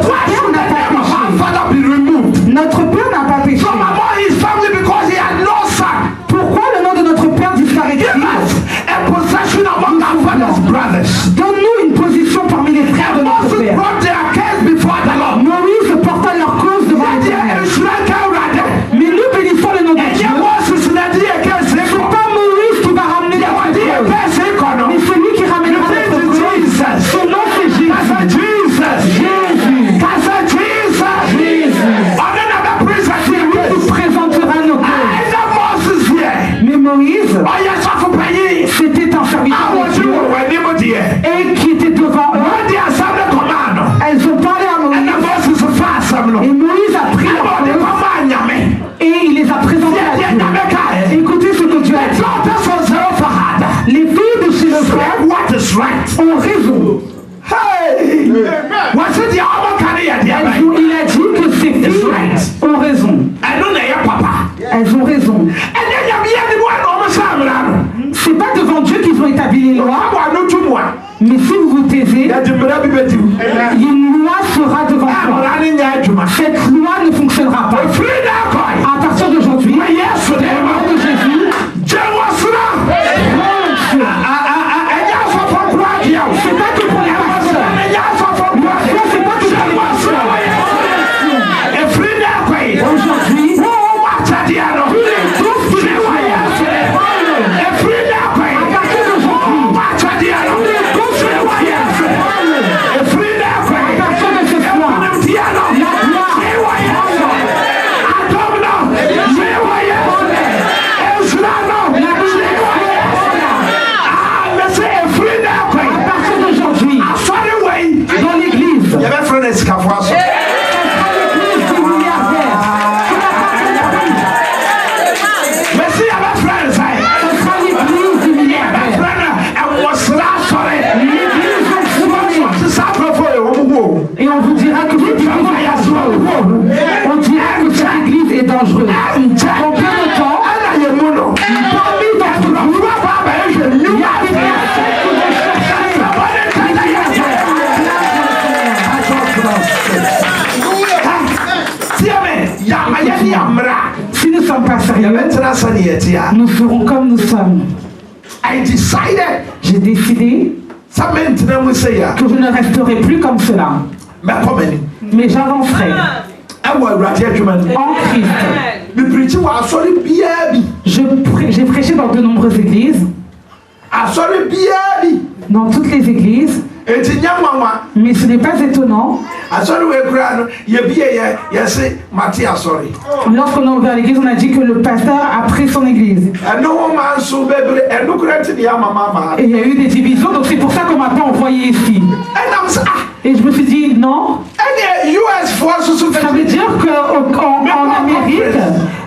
père n'a pas péché. father be removed? Notre père n'a pas péché. From among his family because he had no son. Pourquoi le nom de notre père disparaît-il? Give us a possession among our father's brothers. Donne-nous une position parmi les frères de notre Moses père. brought their case before the Lord. Moïse porta leur cause devant l'Éternel. Mais nous bénissons le nom de Dieu. C'est pas Moïse qui va ramener notre cause, mais celui qui ramène notre cause. Son nom c'est Jésus. C'est lui qui présentera nos causes. Mais Moïse, c'était un serviteur de Dieu et qui était devant eux. Elles ont parlé à Moïse et Moïse a pris leur cause et il les a présentés à Dieu. Écoutez ce que Dieu a dit. Les filles de chez le frère ont raison. Il a dit que ces filles ont raison. Elles ont raison. C'est pas devant Dieu qu'ils ont établi les lois. Mais si vous vous taisez, une loi sera devant toi. Cette loi ne fonctionnera pas. À partir d'aujourd'hui, au nom de Jésus, c'est pas que pour les pasteurs. C'est pas que pour les pasteurs. Aujourd'hui, et on vous dira que cette église est dangereuse. On dira que cette église est dangereuse. En peu de temps, parmi d'entre vous, il y a des personnes qui vont chercher. Si nous ne sommes pas sérieux, nous serons comme nous sommes. J'ai décidé que je ne resterai plus comme cela, mais j'avancerai en Christ. J'ai prêché dans de nombreuses églises, dans toutes les églises, mais ce n'est pas étonnant. Lorsqu'on a ouvert l'église, on a dit que le pasteur a pris son église. Et il y a eu des divisions, donc c'est pour ça qu'on m'a pas envoyé ici. Et je me suis dit, non. Ça veut dire qu'en Amérique,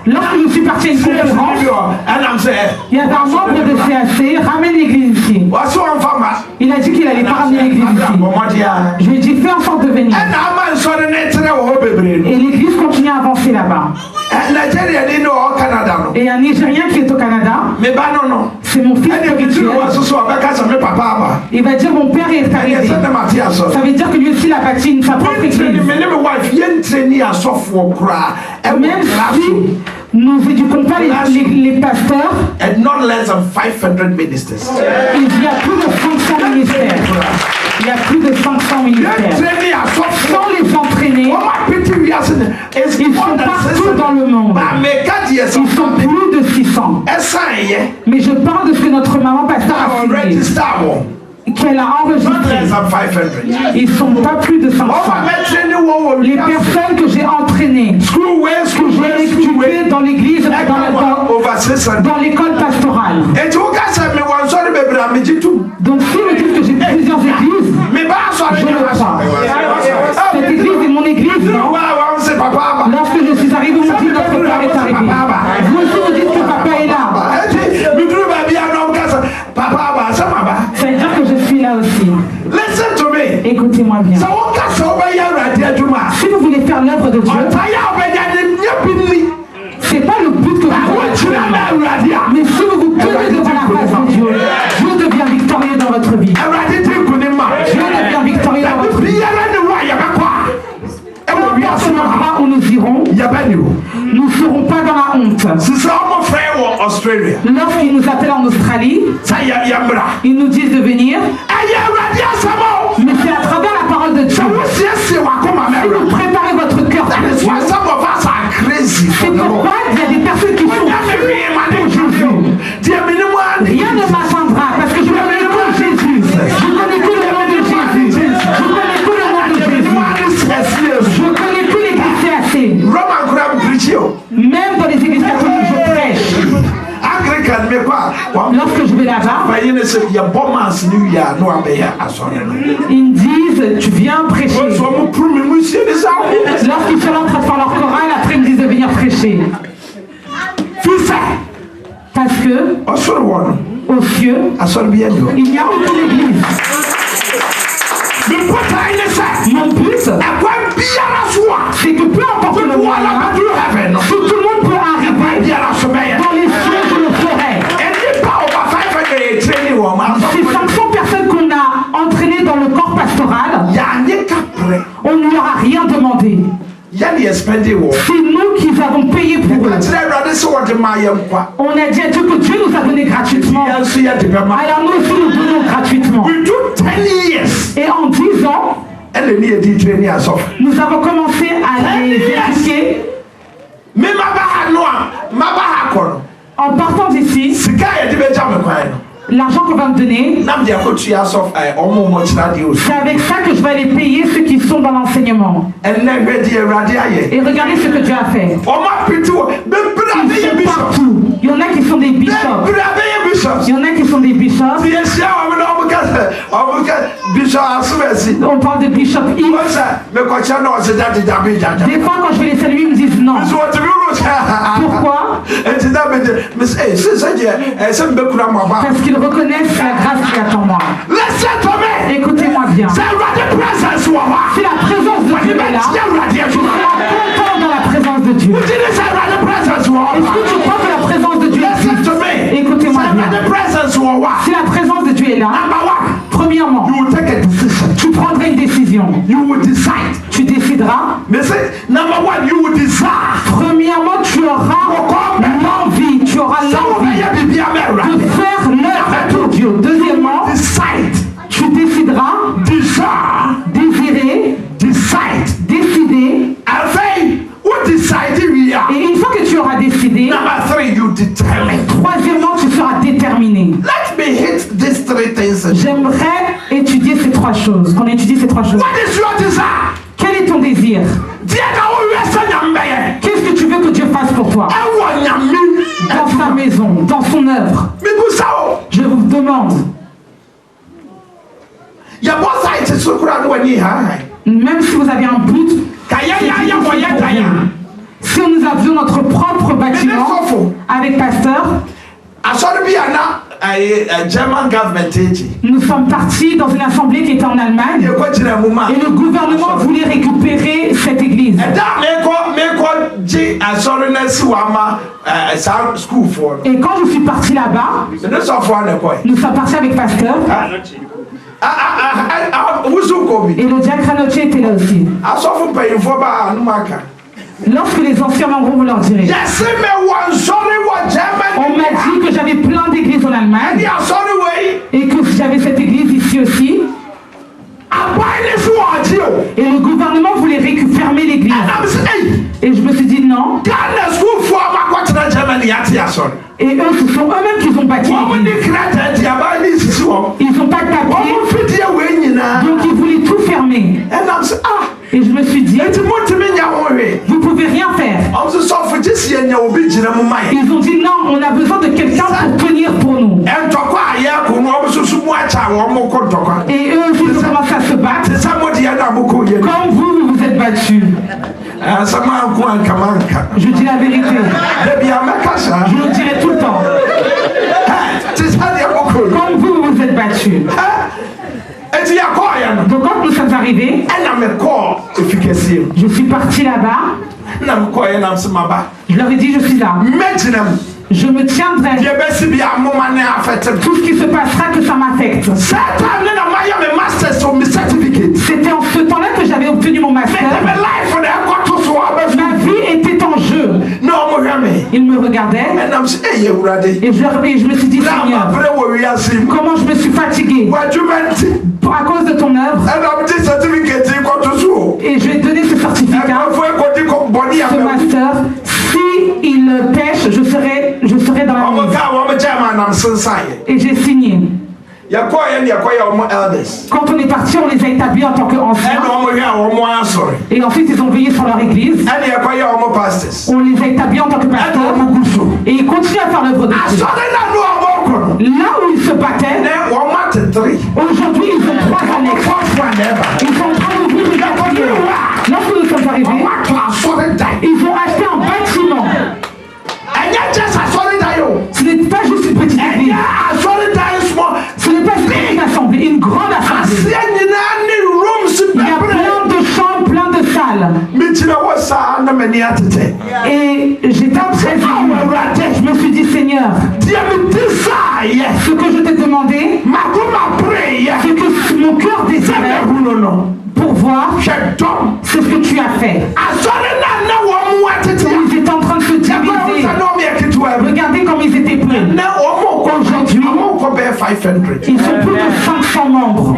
lorsque je suis parti à une conférence, il y avait un membre de CAC, ramène l'église ici. Il a dit qu'il allait pas ramener l'église ici. Je lui ai dit, fais en sorte de venir. Et l'église continue à avancer là-bas. Et un Nigérien qui est au Canada, c'est mon fils spirituel. Il va dire, mon père est arrivé. Ça veut dire que lui aussi il a bâti sa propre église. Même si nous n'éduquons pas les pasteurs, il y a plus de 500 ministères. Il y a plus de 500 ministères. Sans les entraîner, ils sont partout dans le monde. Ils sont plus de 600. Mais je parle de ce que notre maman pasteur a signé, qu'elle a enregistré. Ils ne sont pas plus de 500. Les personnes que j'ai entraînées, que j'ai éduquées dans l'église, dans l'école pastorale. Donc si vous dites que j'ai plusieurs églises, je le crois. Cette église est mon église, non? Lorsque je suis arrivé, on m'a dit notre père est arrivé. Vous aussi vous dites que papa est là. Ça veut dire que je suis là aussi. Écoutez-moi bien. Si vous voulez faire l'œuvre de Dieu, c'est pas le but que vous voulez. Mais si vous vous tenez devant la face de Dieu, Dieu devient victorieux dans votre vie. Dieu devient victorieux dans votre vie. réussirons, nous ne serons pas dans la honte. Lorsqu'ils nous appellent en Australie, ils nous disent de venir. Mais c'est à travers la parole de Dieu. Si vous préparez votre cœur pour Dieu, c'est pourquoi il y a des personnes qui sont pour Jésus. Rien ne m'attendra parce que je connais que Jésus. Je connais que le nom de Jésus. Je connais que le nom de Jésus. Je connais que l'église CAC. Même dans les églises catholiques, je prêche. Lorsque je vais là-bas, ils me disent, tu viens prêcher. Lorsqu'ils sont en train de faire leur chorale, après ils me disent de venir prêcher. Parce que aux cieux, il n'y a aucune église. Mon but, c'est que peu importe le moyen, si tout le monde peut arriver dans les cieux, je le ferai. Ces 500 personnes qu'on a entraînées dans le corps pastoral, on ne leur a rien demandé. C'est nous qui avons payé pour eux. On a dit à Dieu que Dieu nous a donné gratuitement. Alors nous aussi nous donnons gratuitement. Et en 10 ans, nous avons commencé à les éduquer. En partant d'ici, l'argent qu'on va me donner, c'est avec ça que je vais aller payer ceux qui sont dans l'enseignement. Et regardez ce que Dieu a fait. Ils sont partout. Il y en a qui sont des bishops. Il y en a qui sont des bishops. On parle de bishop X. Des fois quand je vais les saluer, ils me disent non. Pourquoi? Parce qu'ils reconnaissent la grâce qui attend moi. Écoutez-moi bien. Si la présence de Dieu est là, tu seras content dans la présence de Dieu. Est-ce que tu crois que la présence de Dieu existe? Écoutez-moi bien. Si la présence de Dieu est là, premièrement, tu prendras une décision. Tu décideras. Premièrement, tu auras l'envie. Tu auras l'envie de faire l'œuvre pour Dieu. Deuxièmement, tu décideras. Désirer. Décider. Et une fois que tu auras décidé, troisièmement, tu seras déterminé. J'aimerais étudier ces trois choses. Qu'on étudie ces trois choses. Quel est ton désir? Qu'est-ce que tu veux que Dieu fasse pour toi? Dans sa maison, dans son œuvre. Je vous demande. Même si vous avez un but, si nous avions notre propre bâtiment avec pasteur, nous sommes partis dans une assemblée qui était en Allemagne et le gouvernement voulait récupérer cette église. Et quand je suis parti là-bas, nous sommes partis avec pasteur. Et le diacre Anoche était là aussi. Lorsque les anciens membres vous leur direz, on m'a dit que j'avais plein d'églises en Allemagne et que j'avais cette église ici aussi. Et le gouvernement voulait fermer l'église. Et je me suis dit non. Et eux, ce sont eux-mêmes qui ont bâti l'église. Ils n'ont pas de papier. Donc ils voulaient tout fermer. Et je me suis dit, vous ne pouvez rien faire. Ils ont dit non, on a besoin de quelqu'un pour tenir pour nous. Et eux aussi, ils ont commencé à se battre. Comme vous vous êtes battus. Je dis la vérité. Je le dirai tout le temps. Comme vous vous êtes battus. Donc quand nous sommes arrivés, je suis parti là-bas. Je leur ai dit je suis là. Je me tiendrai. Tout ce qui se passera que ça m'affecte. C'était en ce temps-là que j'avais obtenu mon master. Ma vie Il me regardait et je me suis dit, Seigneur, comment je me suis fatigué à cause de ton œuvre. Et je lui ai donné ce certificat, ce master. Si il pêche, je serai dans la mise. Et j'ai signé. Quand on est parti, on les a établis en tant qu'anciens. Et ensuite, ils ont veillé sur leur église. On les a établis en tant que pasteurs. Et ils continuent à faire l'œuvre de Dieu. Là où ils se battaient, aujourd'hui, ils ont 3 annexes. Ils sont en train d'ouvrir une quatrième. Lorsque nous sommes arrivés, ils ont acheté un bâtiment. Ce n'est pas juste une petite église. Ce n'est pas une petite assemblée, une grande assemblée. Il y a plein de chambres, plein de salles. Et j'étais très ému. Je me suis dit, Seigneur, ce que je t'ai demandé, ce que mon cœur désirait pour voir, c'est ce que tu as fait. Ils étaient en train de se diviser. Regardez comme ils étaient pleins. Aujourd'hui, ils sont plus de 500 membres.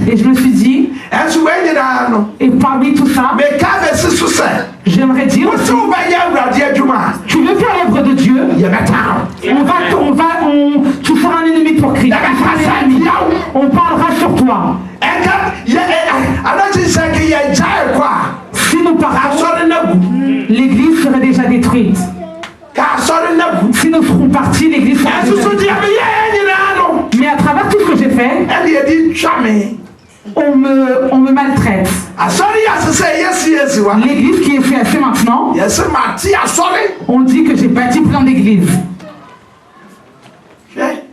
Et je me suis dit, et parmi tout ça, j'aimerais dire, tu veux faire l'œuvre de Dieu, tu seras un ennemi pour Christ. On parlera sur toi. Si nous partons, l'église serait déjà détruite. Si nous serons partis, l'église serait déjà détruite. Mais à travers tout ce que j'ai fait, on me maltraite. L'église qui est CAC maintenant, on dit que j'ai bâti plein d'églises.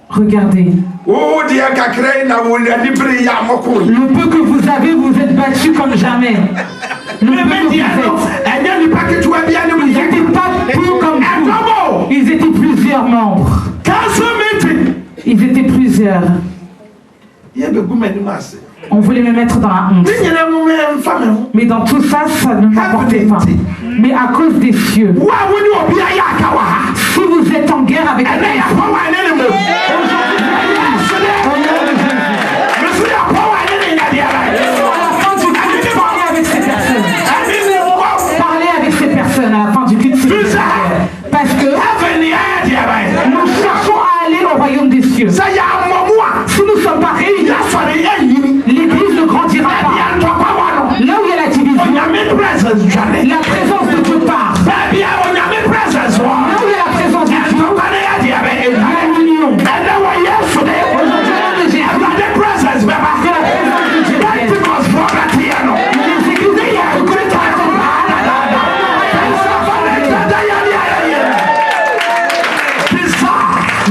Regardez. Le peu que vous avez, vous êtes battu comme jamais. Le peu que vous êtes. Ils n'étaient pas peu comme vous. Ils étaient plusieurs membres. Ils étaient plusieurs. On voulait me mettre dans la honte. Mais dans tout ça, ça ne m'apportait pas. Mais à cause des cieux, si vous êtes en guerre avec à la fin du culte, parce que nous cherchons à aller au royaume des cieux. Si nous ne sommes pas réunis, l'église ne grandira pas. Là où il y a la division, la présence de Dieu part. Là où il y a la présence de Dieu, la l'union.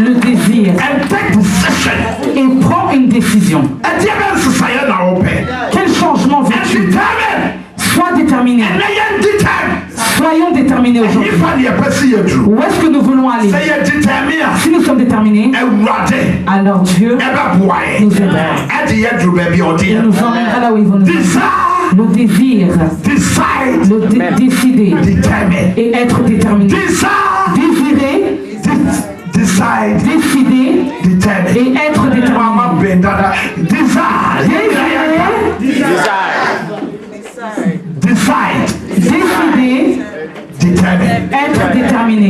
Le désir et prend une décision. Quel changement veux-tu? Sois déterminé. Soyons déterminés aujourd'hui. Où est-ce que nous voulons aller? Si nous sommes déterminés, alors Dieu nous aidera. Il nous emmènera là où il va nous amener. Le désir, décider et être déterminé. Désirer, décider et être déterminé. Décider, être déterminé.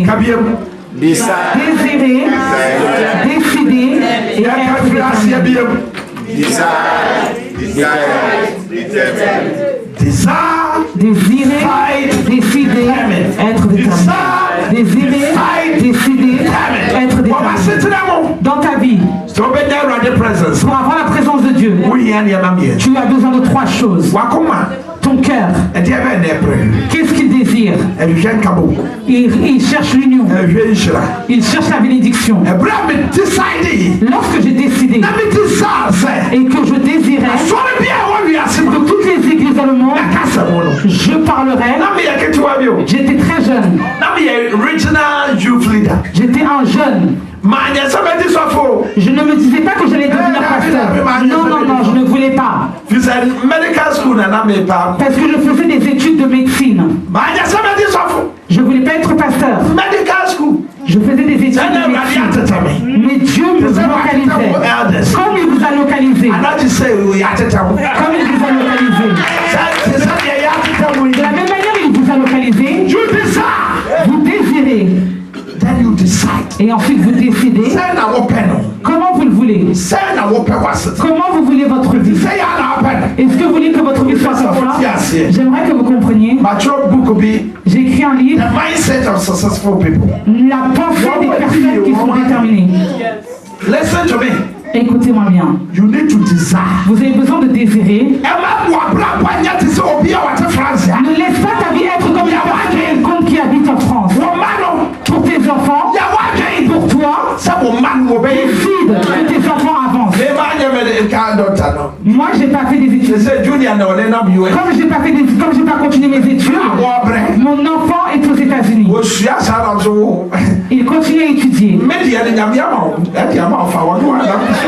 Désirer, décider et être déterminé. Désirer, décider, être déterminé. Désirer, décider, être déterminé. Dans ta vie, pour avoir la présence de Dieu, tu as besoin de 3 choses. Ton cœur, qu'est-ce qu'il désire? Il cherche l'union. Il cherche la bénédiction. Lorsque j'ai décidé et que je désirais de toutes les églises dans le monde, je parlerai. J'étais très jeune. J'étais un jeune. Je ne me disais pas que j'allais devenir pasteur. Non, je ne voulais pas. Parce que je faisais des études de médecine. Je ne voulais pas être pasteur. Medical school. Je faisais des études de médecine. Mais Dieu me localisait. Comme il vous a localisé. Comme il vous a localisé. De la même manière, il vous a localisé. Vous désirez. Et ensuite vous décidez comment vous le voulez. Comment vous voulez votre vie. Est-ce que vous voulez que votre vie soit comme ça? J'aimerais que vous compreniez. J'ai écrit un livre. La pensée des personnes qui sont déterminées. Listen to me. Écoutez-moi bien. You need to desire. Vous avez besoin de désirer. Ne laisse pas ta vie être comme la personne qui habite en France. Pour tes enfants, pour toi, décide que tes enfants avancent. Moi, j'ai pas fait des études. Comme j'ai pas continué mes études, mon enfant est aux États-Unis. Il continue à étudier.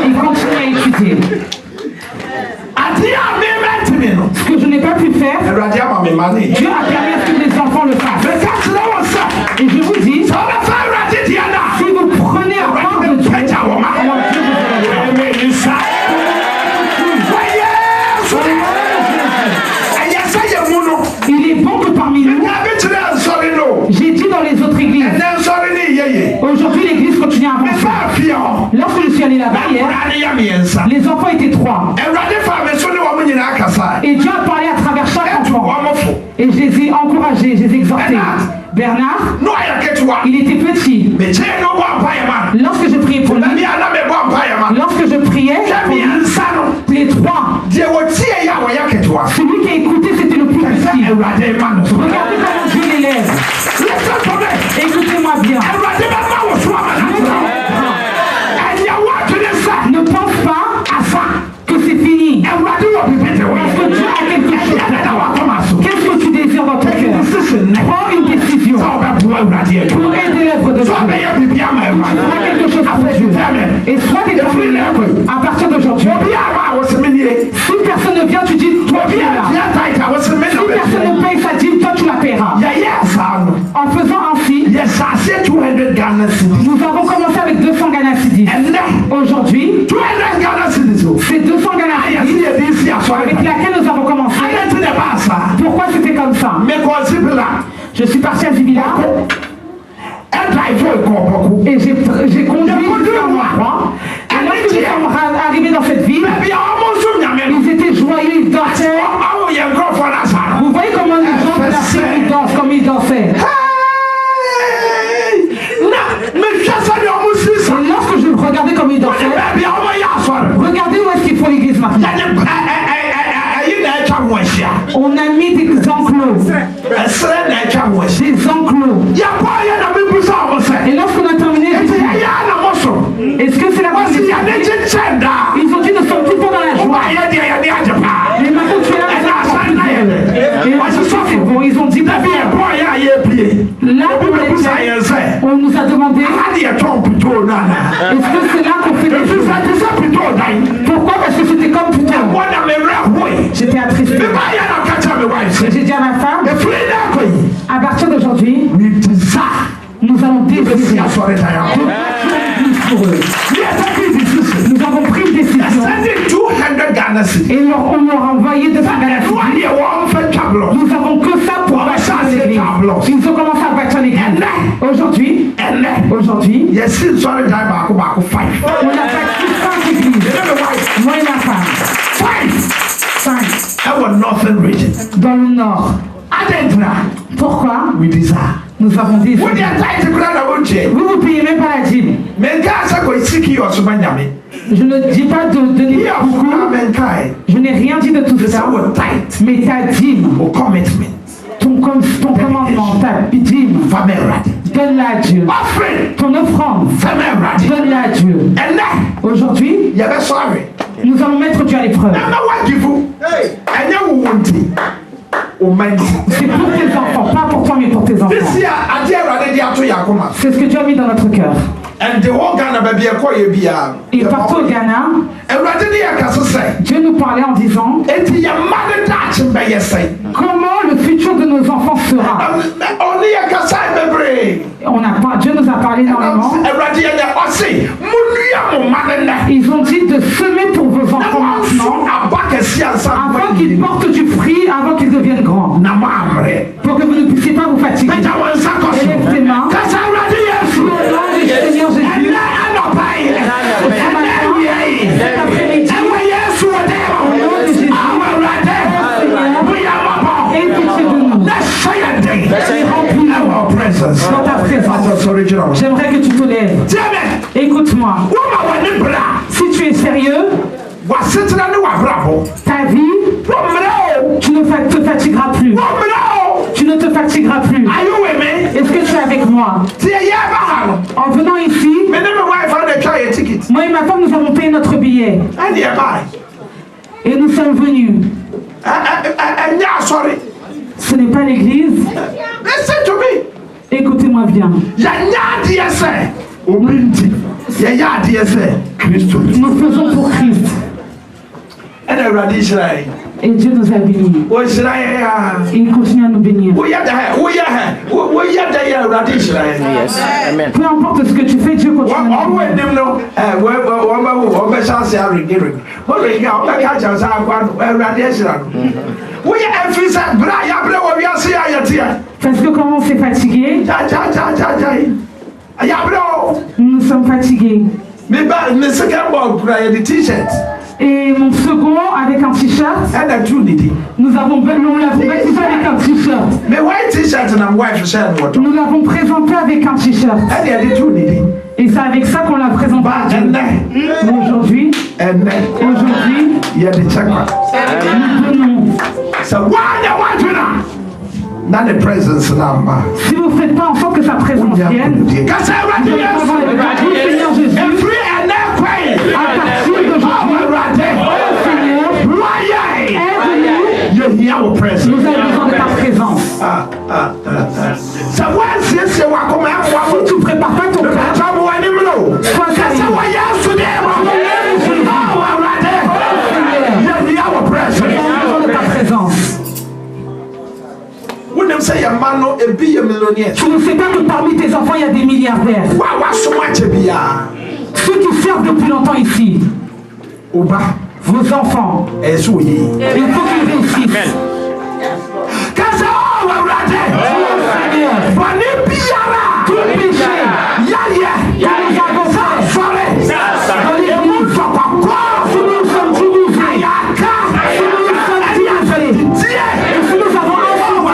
Il continue à étudier. Ce que je n'ai pas pu faire, Dieu a permis à ce que les enfants le fassent. Et je vous dis, si vous prenez à part de Dieu, alors Dieu vous aidera. Il est bon que parmi nous, j'ai dit dans les autres églises, aujourd'hui l'église continue à avancer. Lorsque je suis allé là-bas hier, les enfants étaient 3. Et Dieu a parlé à travers chaque enfant. Et je les ai encouragés, je les ai exhortés. Bernard, il était petit. Lorsque je priais pour lui, lorsque je priais pour lui, les 3, celui qui a écouté, c'était le plus petit. Regardez comment Dieu l'élève. Écoutez-moi bien. Ne pense pas à ça, que c'est fini. Parce que Dieu a quelque chose. Qu'est-ce que tu désires dans ton cœur? Prends une décision pour aider l'œuvre de Dieu. Fais quelque chose pour Dieu. Et sois déterminé à partir d'aujourd'hui. Si personne ne vient, tu dis toi viens là. Si personne ne paye sa dîme, toi tu la paieras. En faisant ainsi, nous avons commencé avec 200 Ghana Cedis. Aujourd'hui, c'est 200 Ghana Cedis avec laquelle nous avons commencé. Pourquoi c'était comme ça? Je suis parti à Zibila et j'ai conduit un endroit. Et lorsque nous sommes arrivés dans cette ville, ils étaient joyeux, ils dansaient. Vous voyez comment les gens de la ville dansent, comme ils dansaient. Et lorsque je regardais comme ils dansaient, regardez où est-ce qu'ils font l'église maintenant. On a mis des enclos. Des enclos. Et lorsqu'on a terminé, est-ce que c'est la bonne? Ils ont dit nous sommes tout le temps dans la joie. Mais maintenant tu es là, et c'est bon, ils ont dit là où on nous a demandé est-ce que c'est là qu'on fait des choses? Pourquoi? Parce que c'était comme plus tôt. J'étais attristé. J'ai dit à ma femme, à partir d'aujourd'hui, nous allons décider pour eux. Nous avons pris une décision. Et on leur a envoyé 200 Ghana Cedis. Nous avons que ça pour bâtir l'église. Ils ont commencé à bâtir l'église. Aujourd'hui, on a bâti 5 églises. Moi et ma femme. 5. Dans le nord. Pourquoi? Nous avons dit. Vous ne payez même pas la dîme. Je ne dis pas de donner beaucoup. Je n'ai rien dit de tout ça. Mais ta dîme, ton commandement, ta dîme, donne-la à Dieu. Ton offrande, donne-la à Dieu. Aujourd'hui, nous allons mettre Dieu à l'épreuve. C'est pour tes enfants, pas pour toi, mais pour tes enfants. C'est ce que Dieu a mis dans notre cœur. Et partout au Ghana, Dieu nous parlait en disant comment le futur de nos enfants sera. Dieu nous a parlé énormément. Ils ont dit de semer pour vos enfants maintenant, afin qu'ils portent du fruit avant qu'ils deviennent grands. Pour que vous ne puissiez pas vous fatiguer. Élève tes mains. Sous le nom du Seigneur Jésus. Cet après-midi, au nom de Jésus, aie pitié de nous. Et remplis-nous dans ta présence. J'aimerais que tu te lèves. Écoute-moi. Si tu es sérieux, ta vie, tu ne te fatigueras plus. Tu ne te fatigueras plus. Est-ce que tu es avec moi? En venant ici, moi et ma femme, nous avons payé notre billet. Et nous sommes venus. Ce n'est pas l'église. Écoutez-moi bien. Nous faisons pour Christ. Et Dieu nous a bénis. Et il continue à nous bénir. Peu importe ce que tu fais, Dieu continue à nous bénir. Parce que quand on s'est fatigué, nous sommes fatigués. Et mon second avec un t-shirt. Nous l'avons baptisé avec un t-shirt. Nous l'avons présenté avec un t-shirt. Et c'est avec ça qu'on l'a présenté. Aujourd'hui, nous donnons. Si vous ne faites pas en sorte que sa présence vienne, vous allez avoir le Seigneur Jésus. À partir d'aujourd'hui, Seigneur, aide-nous. Nous avons besoin de ta présence. Si tu ne prépares pas ton cœur, sois sérieux. Tu ne sais pas que parmi tes enfants, il y a des milliardaires. Ceux qui servent depuis longtemps ici. Vos enfants. Il faut qu'ils réussissent. Tout péché que nous avons fait dans l'église, si nous sommes divisés, et si nous avons insulté,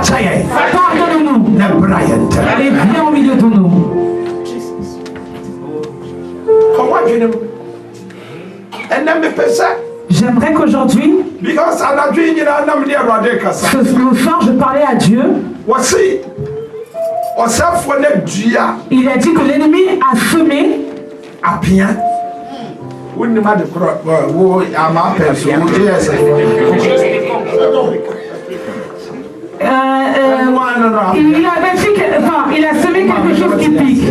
Seigneur, pardonne-nous et viens au milieu de nous. J'aimerais qu'aujourd'hui, ce soir, je parlais à Dieu. Il a dit que l'ennemi a semé. Il a semé quelque chose qui pique.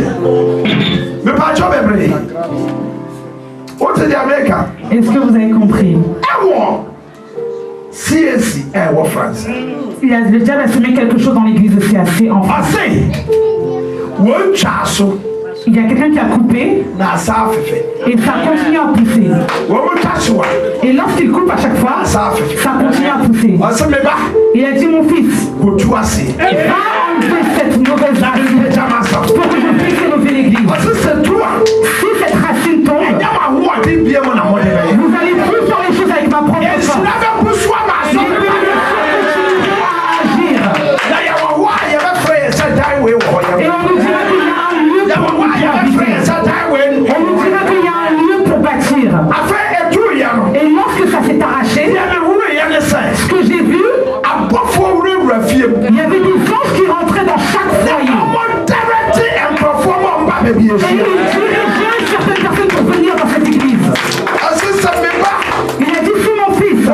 Est-ce que vous avez compris? Il a déjà semé quelque chose dans l'église de CAC en France. Il y a quelqu'un qui a coupé et ça continue à pousser. Et lorsqu'il coupe à chaque fois, ça continue à pousser. Il a dit, mon fils, va enlever cette mauvaise racine pour que je puisse rénover l'église. Si cette racine tombe, vous allez plus faire les choses avec ma propre force. Et on nous dira qu'il y a un lieu pour habiter. On nous dira qu'il y a un lieu pour bâtir. Et lorsque ça s'est arraché, ce que j'ai vu, il y avait des anges qui rentraient dans chaque foyer. Et ils dirigeaient certaines personnes pour venir dans cette église. Il a dit, si mon fils,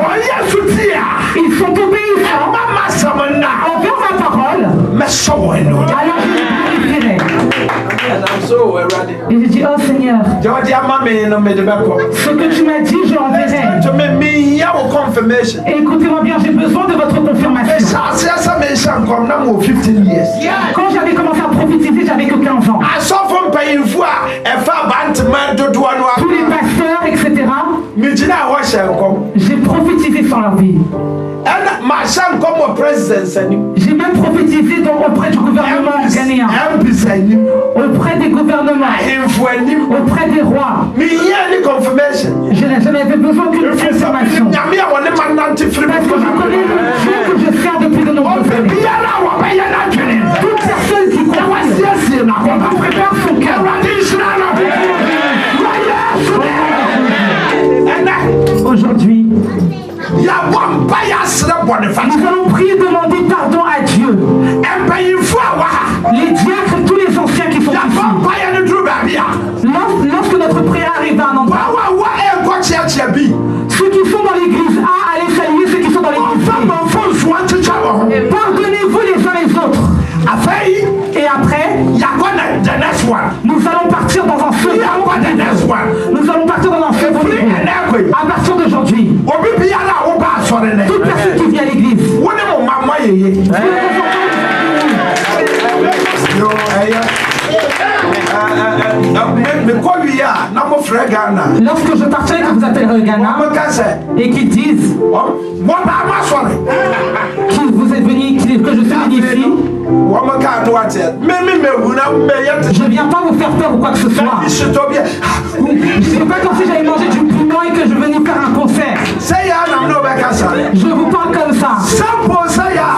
ils sont obéissants envers ma parole, alors je les glorifierai. Et j'ai dit, oh Seigneur, ce que tu m'as dit, je l'enverrai. Écoutez-moi bien, j'ai besoin de votre confirmation. Quand j'avais commencé à prophétiser, j'avais que 15 ans. Tous les pasteurs, etc. J'ai prophétisé sur leur vie. J'ai même prophétisé auprès du gouvernement ghanéen, auprès des gouvernements, auprès des rois. Je n'ai jamais besoin qu'une confirmation. Parce que je connais le Dieu que je sers depuis de nombreuses années. Toute personne qui prépare son cœur. Aujourd'hui, nous allons prier, demander pardon à Dieu. Les diacres, tous les anciens qui sont ici. Lorsque notre prière arrive à un endroit, ceux qui sont dans l'église A, allez saluer ceux qui sont dans l'église B. Pardonnez-vous les uns les autres. Et après, nous allons partir dans un second. Nous allons partir dans un second. À partir d'aujourd'hui, toute personne qui vient à l'église, lorsque je partirai, que vous appellerez au Ghana et qu'ils disent que vous êtes venu, que je suis venu ici, je ne viens pas vous faire peur ou quoi que ce soit. C'est pas comme si j'avais mangé du piment et que je venais faire un concert. Je vous parle comme ça.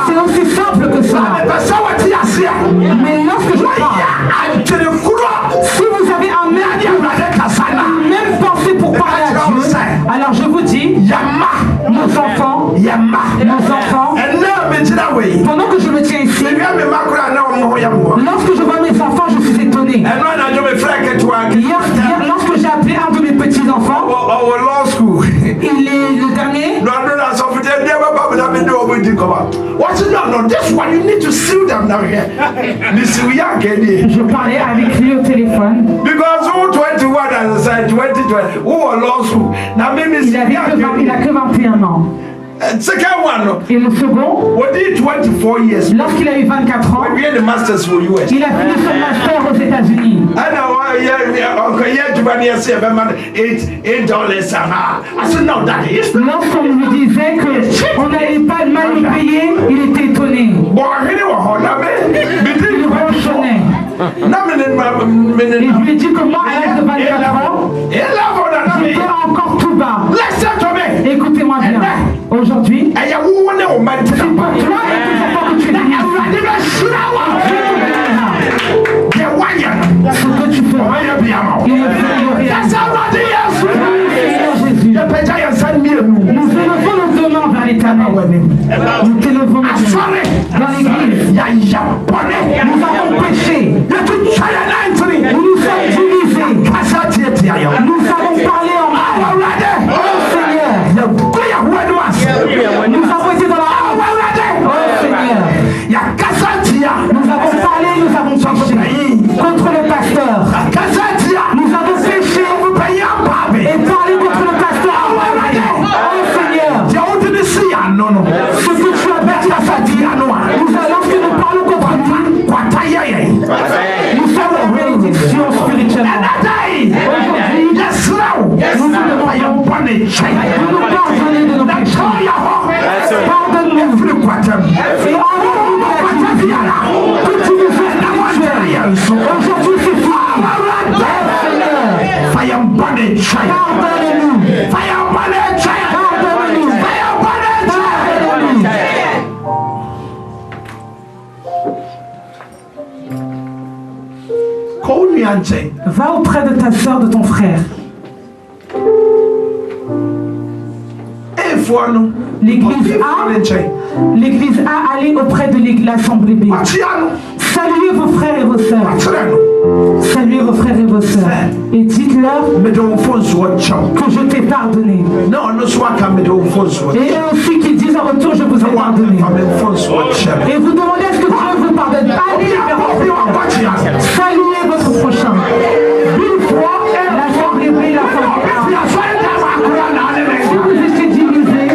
C'est aussi simple que ça. Mais lorsque je parle, si vous avez un même pensée pour parler à Dieu, alors je vous dis, nos enfants, pendant que je me tiens ici, lorsque je vois mes enfants, je suis étonné. Hier, lorsque j'ai appelé un de mes petits-enfants, il est le dernier. Je parlais avec lui au téléphone. Il a que 21 ans. Et le second, lorsqu'il a eu 24 ans, il a fini son master aux États-Unis. Lorsqu'on lui disait qu'on n'allait pas mal le payer, il était étonné. Il ronchonnait. Et je lui ai dit que moi, à l'âge de 24 ans, j'étais encore tout bas. Écoutez-moi bien. Aujourd'hui, c'est pour toi et tes enfants que tu es venu. Ce que tu feras, il le nous élevons nos mains vers l'éternel. Nous t'élevons vers l'église. Nous avons péché. Nous nous sommes divisés. Nous avons parlé en mal. Oh Seigneur. Nous avons été dans la oh Seigneur. Nous avons parlé, nous avons péché contre le pasteur. Nous avons péché et parlé contre le pasteur. Oh Seigneur. Ce que tu as bâti à sa vie, lorsque nous parlons contre lui, nous sommes en bénédiction spirituellement. Aujourd'hui, nous nous demandons de nous pardonner de nos péchés. Pardonne-nous. Et enlève-nous que tu nous fais spirituel. Aujourd'hui, c'est fini. Pardonne-nous. Va auprès de ta soeur, de ton frère. L'église A, allez auprès de l'assemblée B. Saluez vos frères et vos sœurs. Saluez vos frères et vos sœurs. Et dites-leur que je t'ai pardonné. Et eux aussi qui disent en retour, je vous ai pardonné. Et vous demandez est-ce que Dieu vous pardonne. Allez vers votre prochain. Saluez votre prochain. Une fois, l'assemblée B, l'assemblée A. Si vous étiez divisés,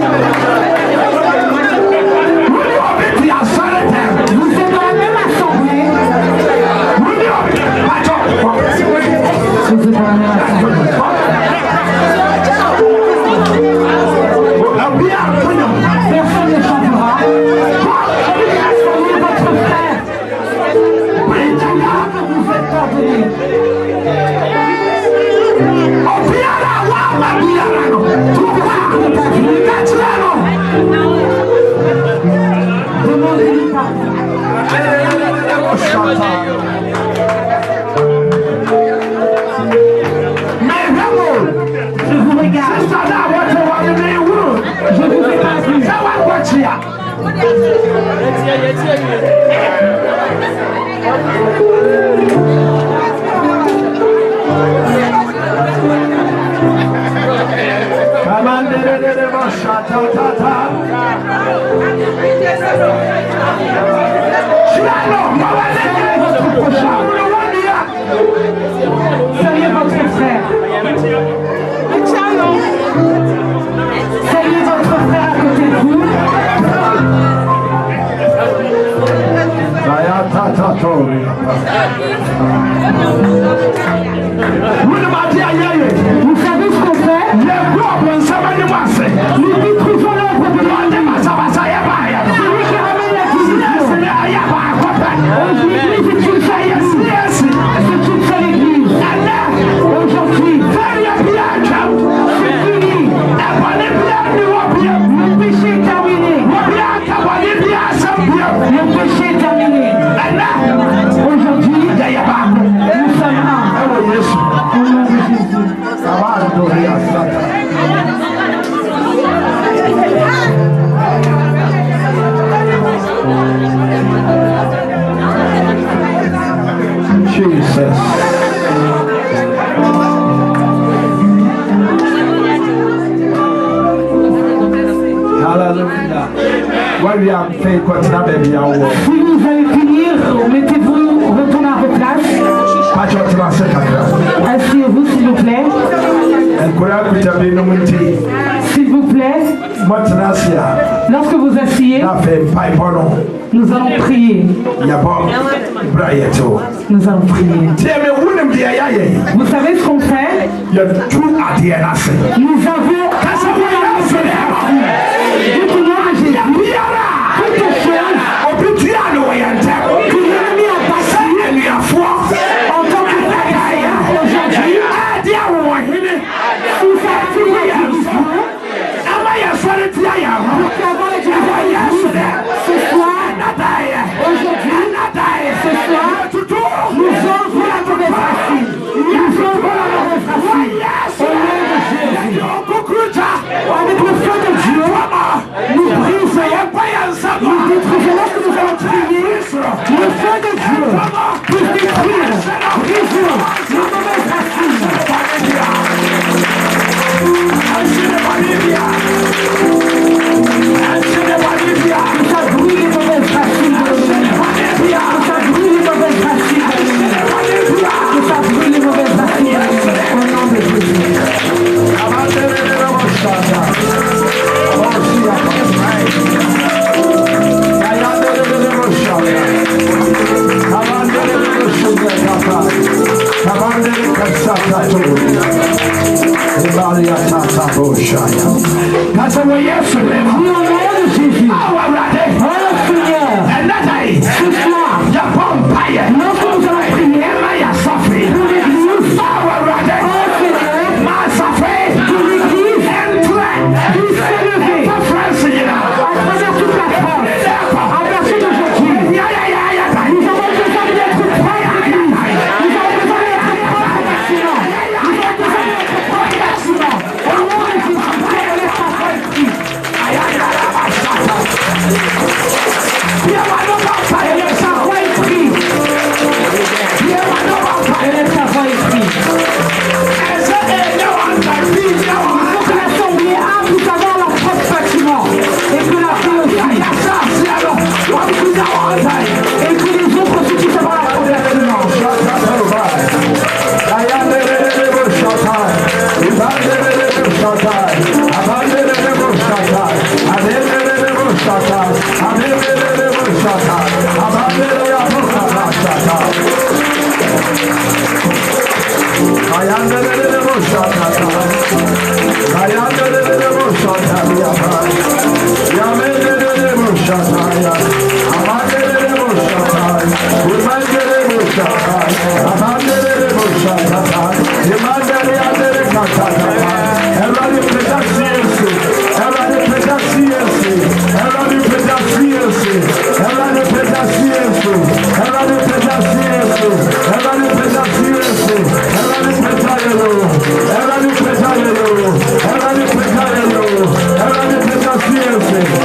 Saluez votre frère. Saluez votre frère à côté de vous. Vous savez ce qu'on fait? Nous détruisons l'œuvre de l'ennemi. Celui qui ramène la division. L'église est une seule église. C'est une seule église. Aujourd'hui, c'est fini. Le péché est terminé. Le péché est terminé. Aujourd'hui, nous sommes un. Au nom de Jésus. Jesus. Hallelujah. Why we are faith continue baby our work. Si vous allez finir, mettez-vous, retournez à vos places. Asseyez-vous s'il vous plaît. S'il vous plaît. Lorsque vous asseyez, nous allons prier. Nous allons prier. Vous savez ce qu'on fait? Nous avons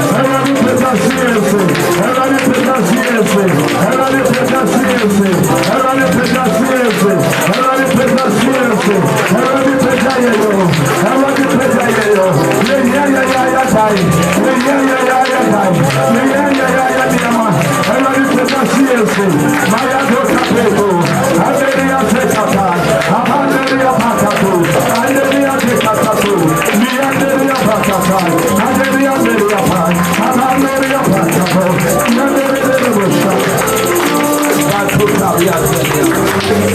Ela me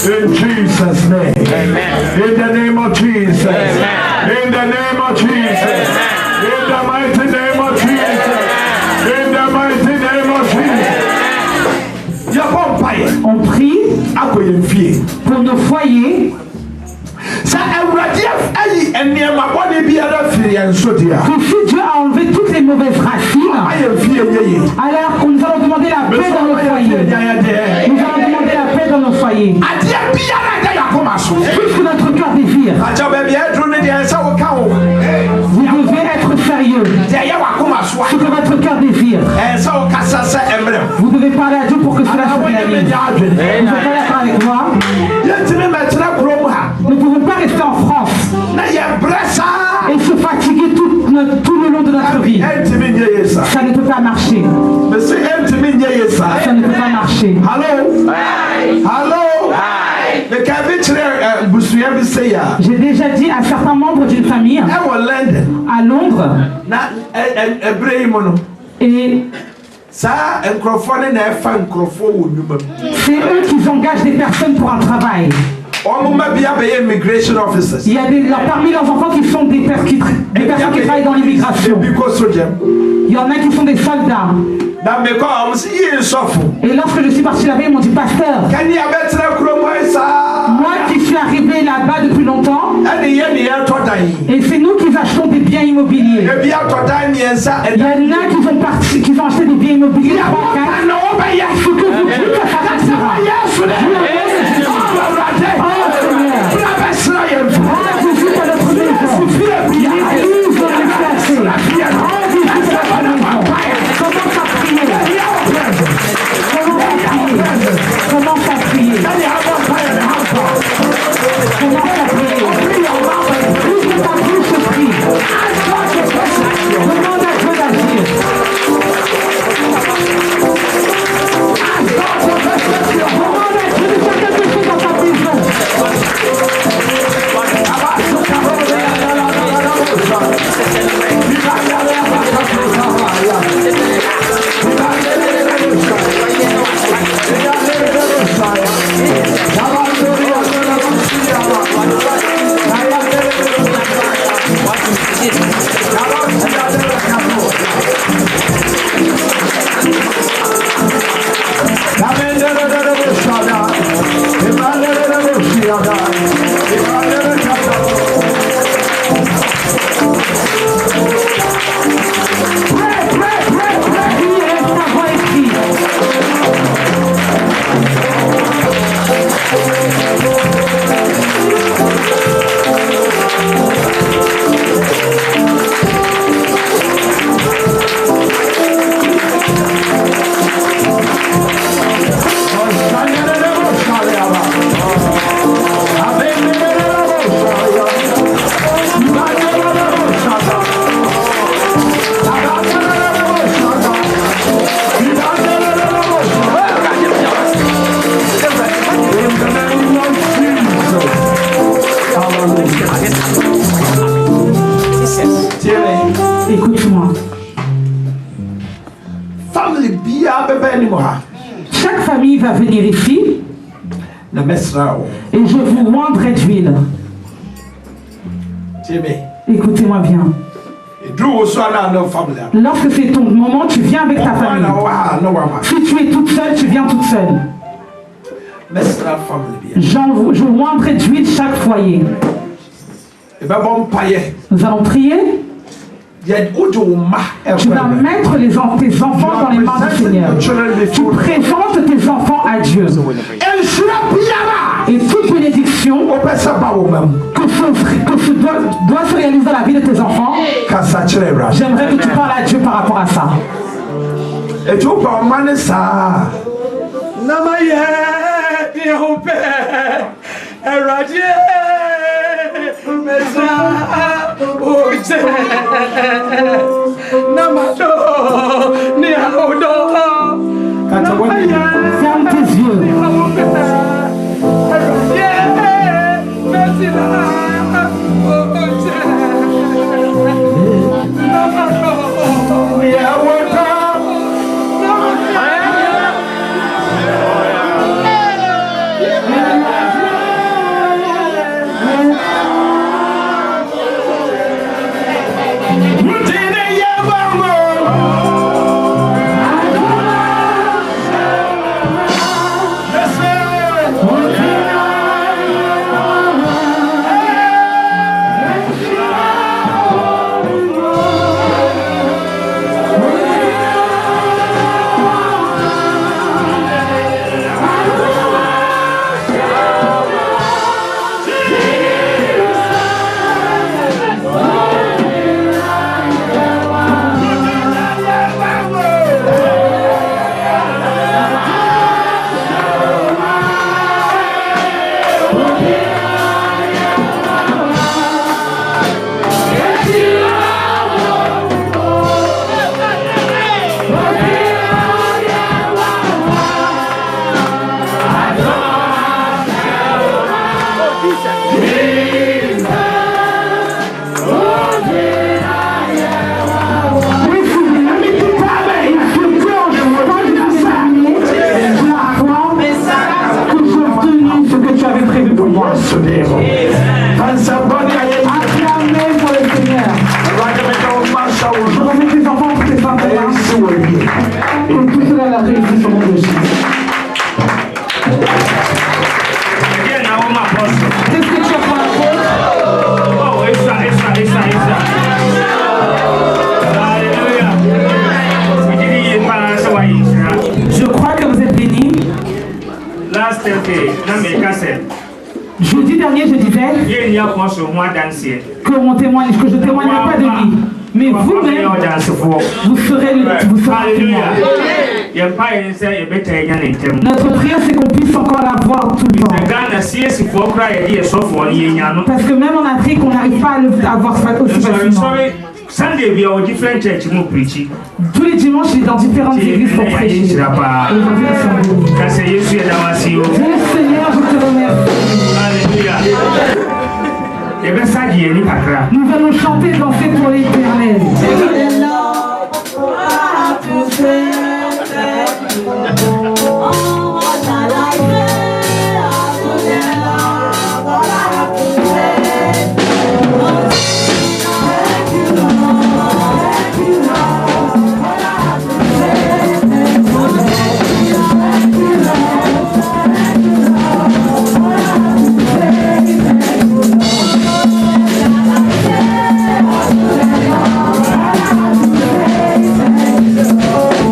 In Jesus' name. Amen. In the name of Jesus. Amen. In the name of Jesus. Amen. In the mighty name of Jesus. Amen. In the mighty name of Jesus. On prie pour nos foyers. Que si Dieu a enlevé toutes les mauvaises racines, alors qu'on nous allons demander la paix dans nos foyers. Nous allons demander la paix dans nos foyers. Tout ce que notre cœur désire. Vous devez être sérieux. Ce que votre cœur désire. Vous devez parler à Dieu pour que cela se réalise. Vous êtes d'accord avec moi? Nous ne pouvons pas rester en France et se fatiguer tout le long de notre vie. Ça ne peut pas marcher. Ça ne peut pas marcher. J'ai déjà dit à certains membres d'une famille à Londres, et c'est eux qui engagent des personnes pour un travail. Il y a parmi leurs enfants qui sont des personnes qui travaillent dans l'immigration. Il y en a qui sont des soldats. Et lorsque je suis parti là-bas, ils m'ont dit, pasteur, moi qui suis arrivé là-bas depuis longtemps, et c'est nous qui achetons des biens immobiliers. Il y en a qui ont acheté des biens immobiliers. Ce que vous dites, ça partira. Écoute-moi. Chaque famille va venir ici et je vous moindrai d'huile. Écoutez-moi bien. Lorsque c'est ton moment, tu viens avec ta famille. Si tu es toute seule, tu viens toute seule. Je moindrai d'huile chaque foyer. Nous allons prier. Tu vas mettre tes enfants dans les mains du Seigneur. Tu présentes tes enfants à Dieu. Et toute bénédiction que doit se réaliser dans la vie de tes enfants, j'aimerais que tu parles à Dieu par rapport à ça. Ferme tes yeux. la réussite au nom de Jésus. Qu'est-ce que tu as pour l'apôtre? Oh, Issa. Alléluia. Je crois que vous êtes bénis. Last Thursday, Jeudi dernier, je disais que je ne témoignais pas de lui. Mais vous-même, vous serez le témoin. Notre prière, c'est qu'on puisse encore la voir tout le temps. Parce que même en Afrique, on n'arrive pas à voir ça aussi facilement. Tous les dimanches, il est dans différentes églises pour prêcher. Dieu Seigneur, je te remercie. Alléluia. Nous allons chanter, danser pour l'Éternel.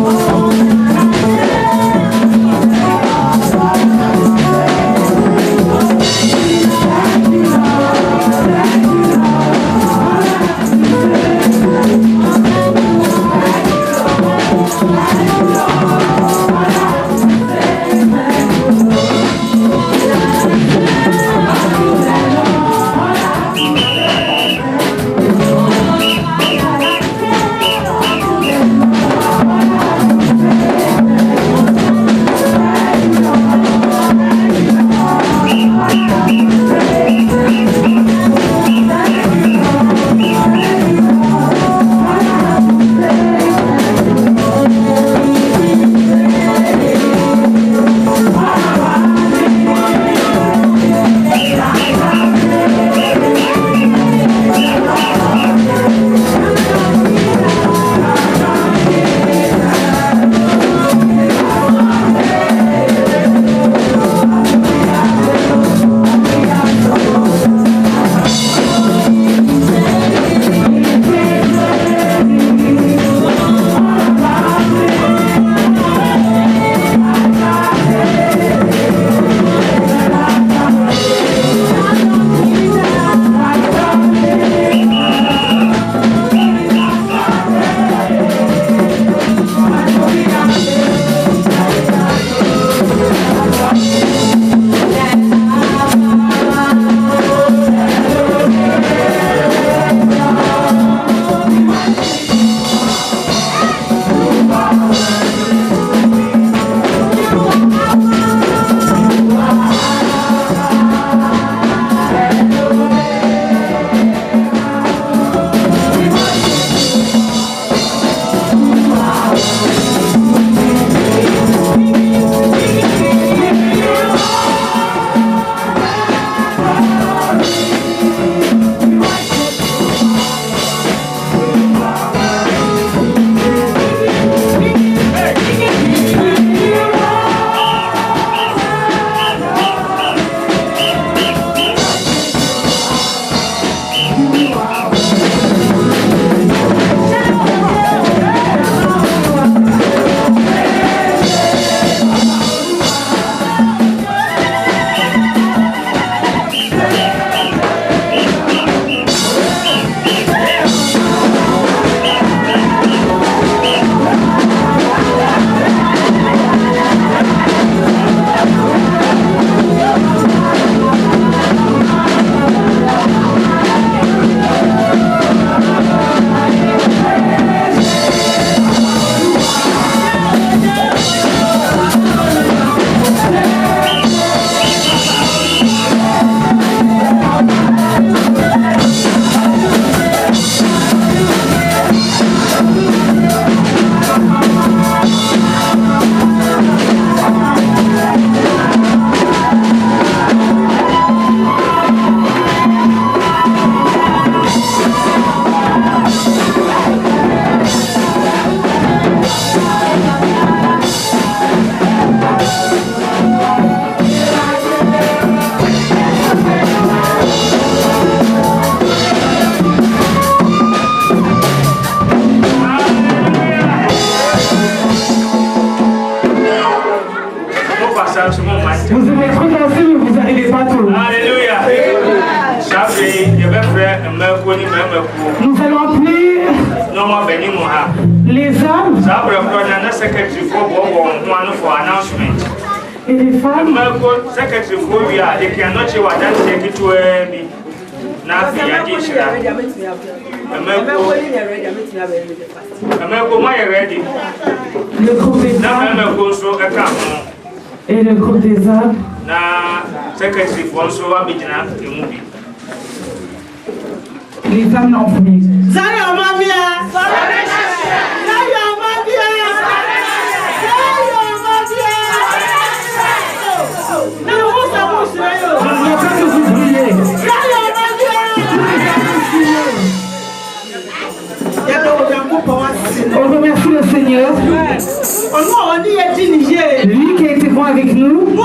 Oh, Vous aimez trop danser, mais vous n'arrivez pas trop. Alléluia. Nous allons appeler les hommes et les femmes. Le groupe des femmes et le groupe des hommes. Les femmes en premier. On remercie le Seigneur, lui qui a été bon avec nous,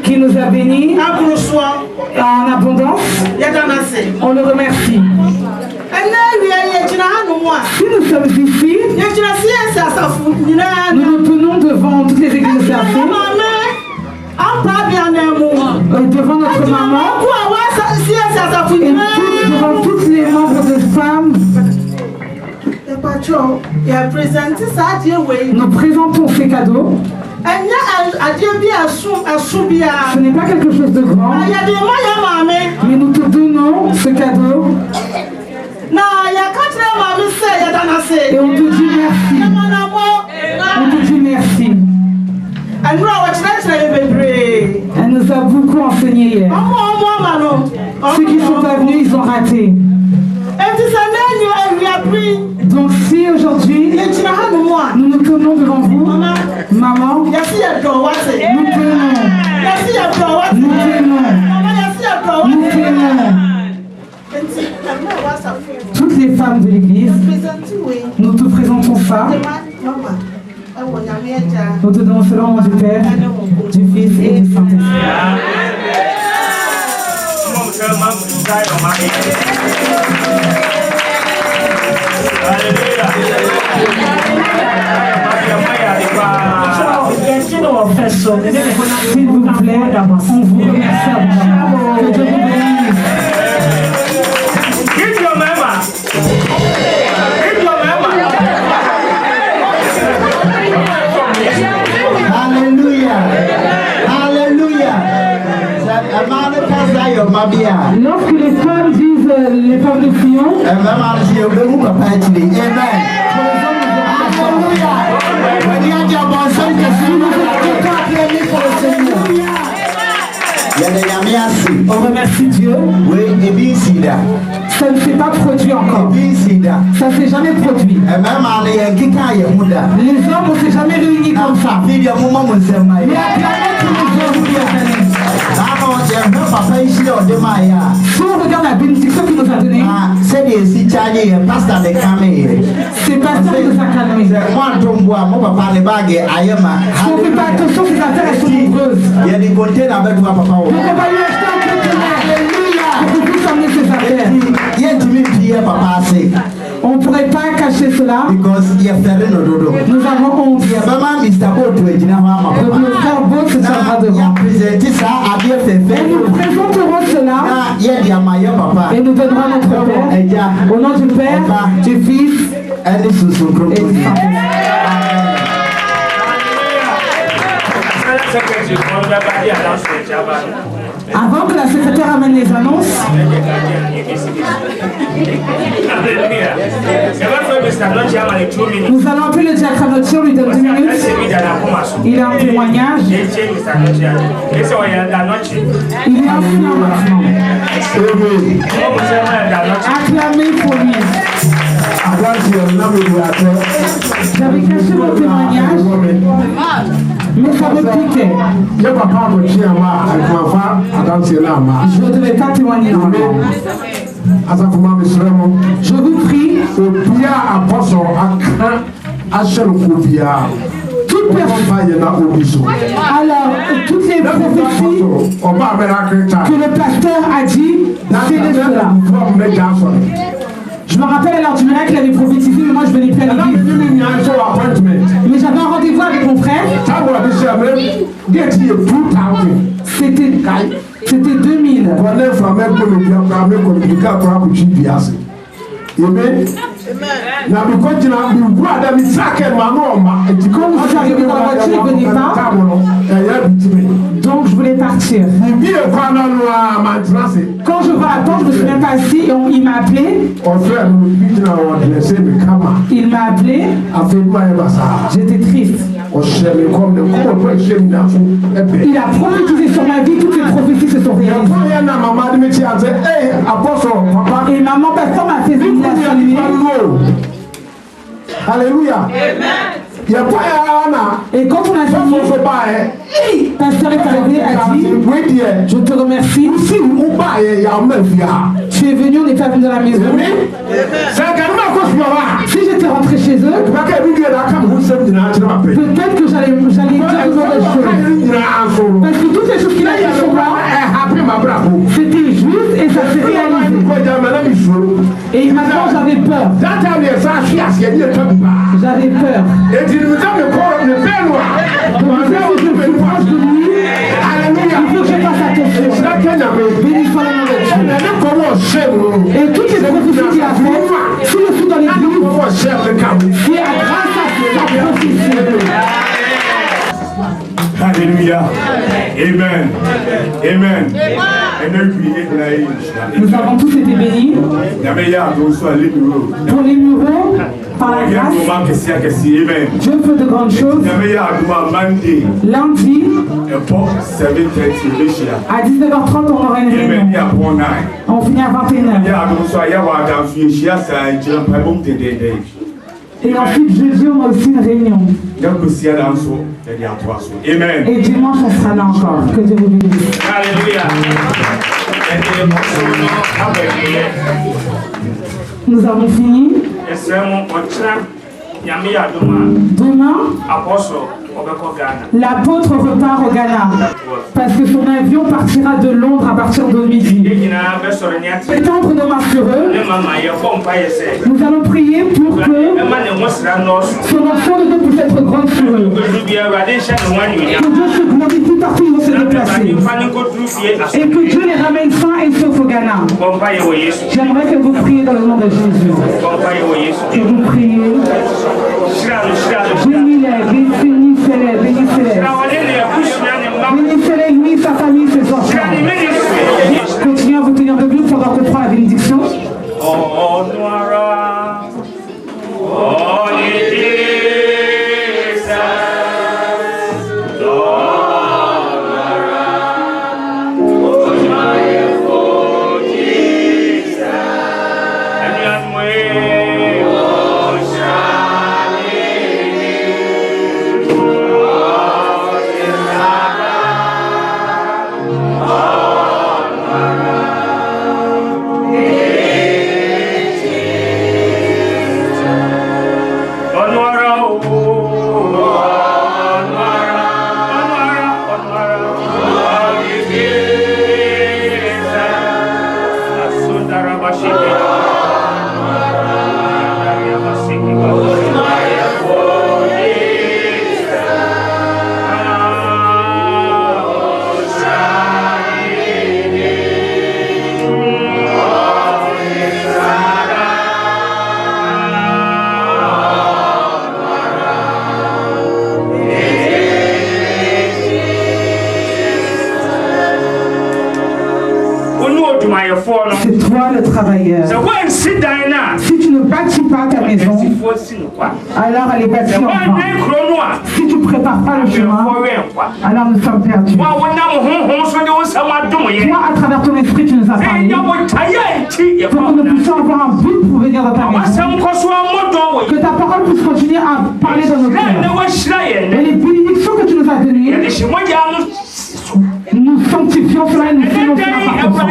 qui nous a bénis en abondance. On le remercie. Si nous sommes ici, nous nous tenons devant toutes les églises devant notre maman et devant tous les membres de femmes. Nous présentons ces cadeaux. Ce n'est pas quelque chose de grand, mais nous te donnons ce cadeau. Et on te dit merci. On te dit merci. Elle nous a beaucoup enseigné hier. Ceux qui sont pas venus, ils ont raté. Donc si aujourd'hui, nous nous tenons devant vous, maman, nous tenons. Toutes les femmes de l'église, nous te présentons ça. Nous te donnons cela au nom du Père, du Fils et du Saint-Esprit. S'il vous plaît, on vous remercie. Que Dieu vous bénisse. Lorsque les femmes disent les femmes de Sion, on remercie Dieu. Ça ne s'est pas produit encore. Ça ne s'est jamais produit. Les hommes ne s'est jamais réunis comme ça. Mais à la si on regarde la bénédiction qu'il nous a donnée, c'est pasteur qui nous a calmés. Si on ne fait pas attention, ces affaires elles sont nombreuses. Donc on va lui acheter un conteneur. Pour qu'on puisse emmener ses affaires. On ne pourrait pas cacher cela. Nous avons honte. Donc le frère Beau se tiendra devant. Et nous présenterons cela. Et nous donnerons notre Père. Au nom du Père, du Fils et du Saint-Esprit. Avant que la secrétaire amène les annonces, nous allons appeler le diacre Notier, on lui donne 2 minutes. Il a un témoignage. Il est influent maintenant. Acclamez pour lui. J'avais caché mon témoignage, mais ça me piquait. Je ne devais pas témoigner normalement. Je vous prie, toute personne, alors toutes les prophéties que le pasteur a dit, c'est cela. Je me rappelle à l'heure du miracle qu'il avait prophétisé, mais moi je venais plus à l'église. Mais j'avais un rendez-vous avec mon frère. C'était 2000. Amen. Quand vous arrivez dans la voiture, il venait pas. Donc je voulais partir. Quand je vois la porte, je me suis même pas assis et il m'a appelé. Il m'a appelé. J'étais triste. Il a prophétisé sur ma vie, toutes les prophéties se sont réalisées. Et maman, pasteur m'a fait venir la saluer. Alléluia. Et quand on a fini, pasteur est arrivé, a dit, je te remercie. Tu es venu, on n'est pas venu dans la maison. Si j'étais rentré chez eux, peut-être que j'allais dire de mauvaises choses. Parce que toutes les choses qu'il a dit sur moi, c'était juste et ça s'est réalisé. Et maintenant j'avais peur. J'avais peur. Donc je suis proche de lui. Il faut que je fasse attention. Béni soit le nom de Dieu. Et toutes les prophéties qu'il a faites, si je suis dans l'église, c'est grâce à sa prophétie. Alléluia. Amen. Amen. Nous avons tous été bénis. Pour les nouveaux, par la grâce, Dieu fait de grandes choses. Lundi, à 19h30, on aura une réunion. On finit à 21h. Et ensuite, jeudi, on a aussi une réunion. Et dimanche, on sera là encore. Que Dieu vous bénisse. Alléluia. Nous avons fini. Demain, l'apôtre repart au Ghana parce que son avion partira de Londres à partir de midi. Étendre nos mains sur eux. Nous allons prier pour que son enfant de Dieu puisse être grande sur eux. Que Dieu se glorifie partout où ils vont se déplacer. Et que Dieu les ramène sains et saufs au Ghana. J'aimerais que vous priez dans le nom de Jésus. Que vous priez. Bénis-les, bénissez-les, bénissez-les. Bénissez-les, lui, sa famille, ses enfants. Continuez à vous tenir debout pendant qu'on prend la bénédiction. C'est toi le travailleur. Si tu ne bâtis pas ta maison, alors elle est bâtie en vain. Si tu ne prépares pas le chemin, alors nous sommes perdus. Toi, à travers ton esprit, tu nous as parlé. Pour que nous puissions avoir un but pour venir dans ta maison. Que ta parole puisse continuer à parler dans nos cœurs. Et les bénédictions que tu nous as données, nous sanctifions cela et nous faisons cela par ton sang.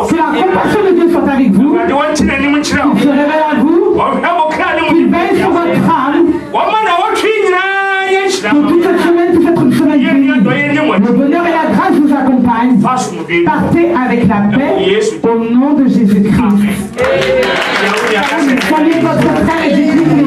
Que la compassion de Dieu soit avec vous, qu'il se révèle à vous, qu'il veille sur votre âme, que toute cette semaine puisse être une semaine bénie. Le bonheur et la grâce vous accompagnent. Partez avec la paix au nom de Jésus-Christ. Soyez votre frère et Jésus.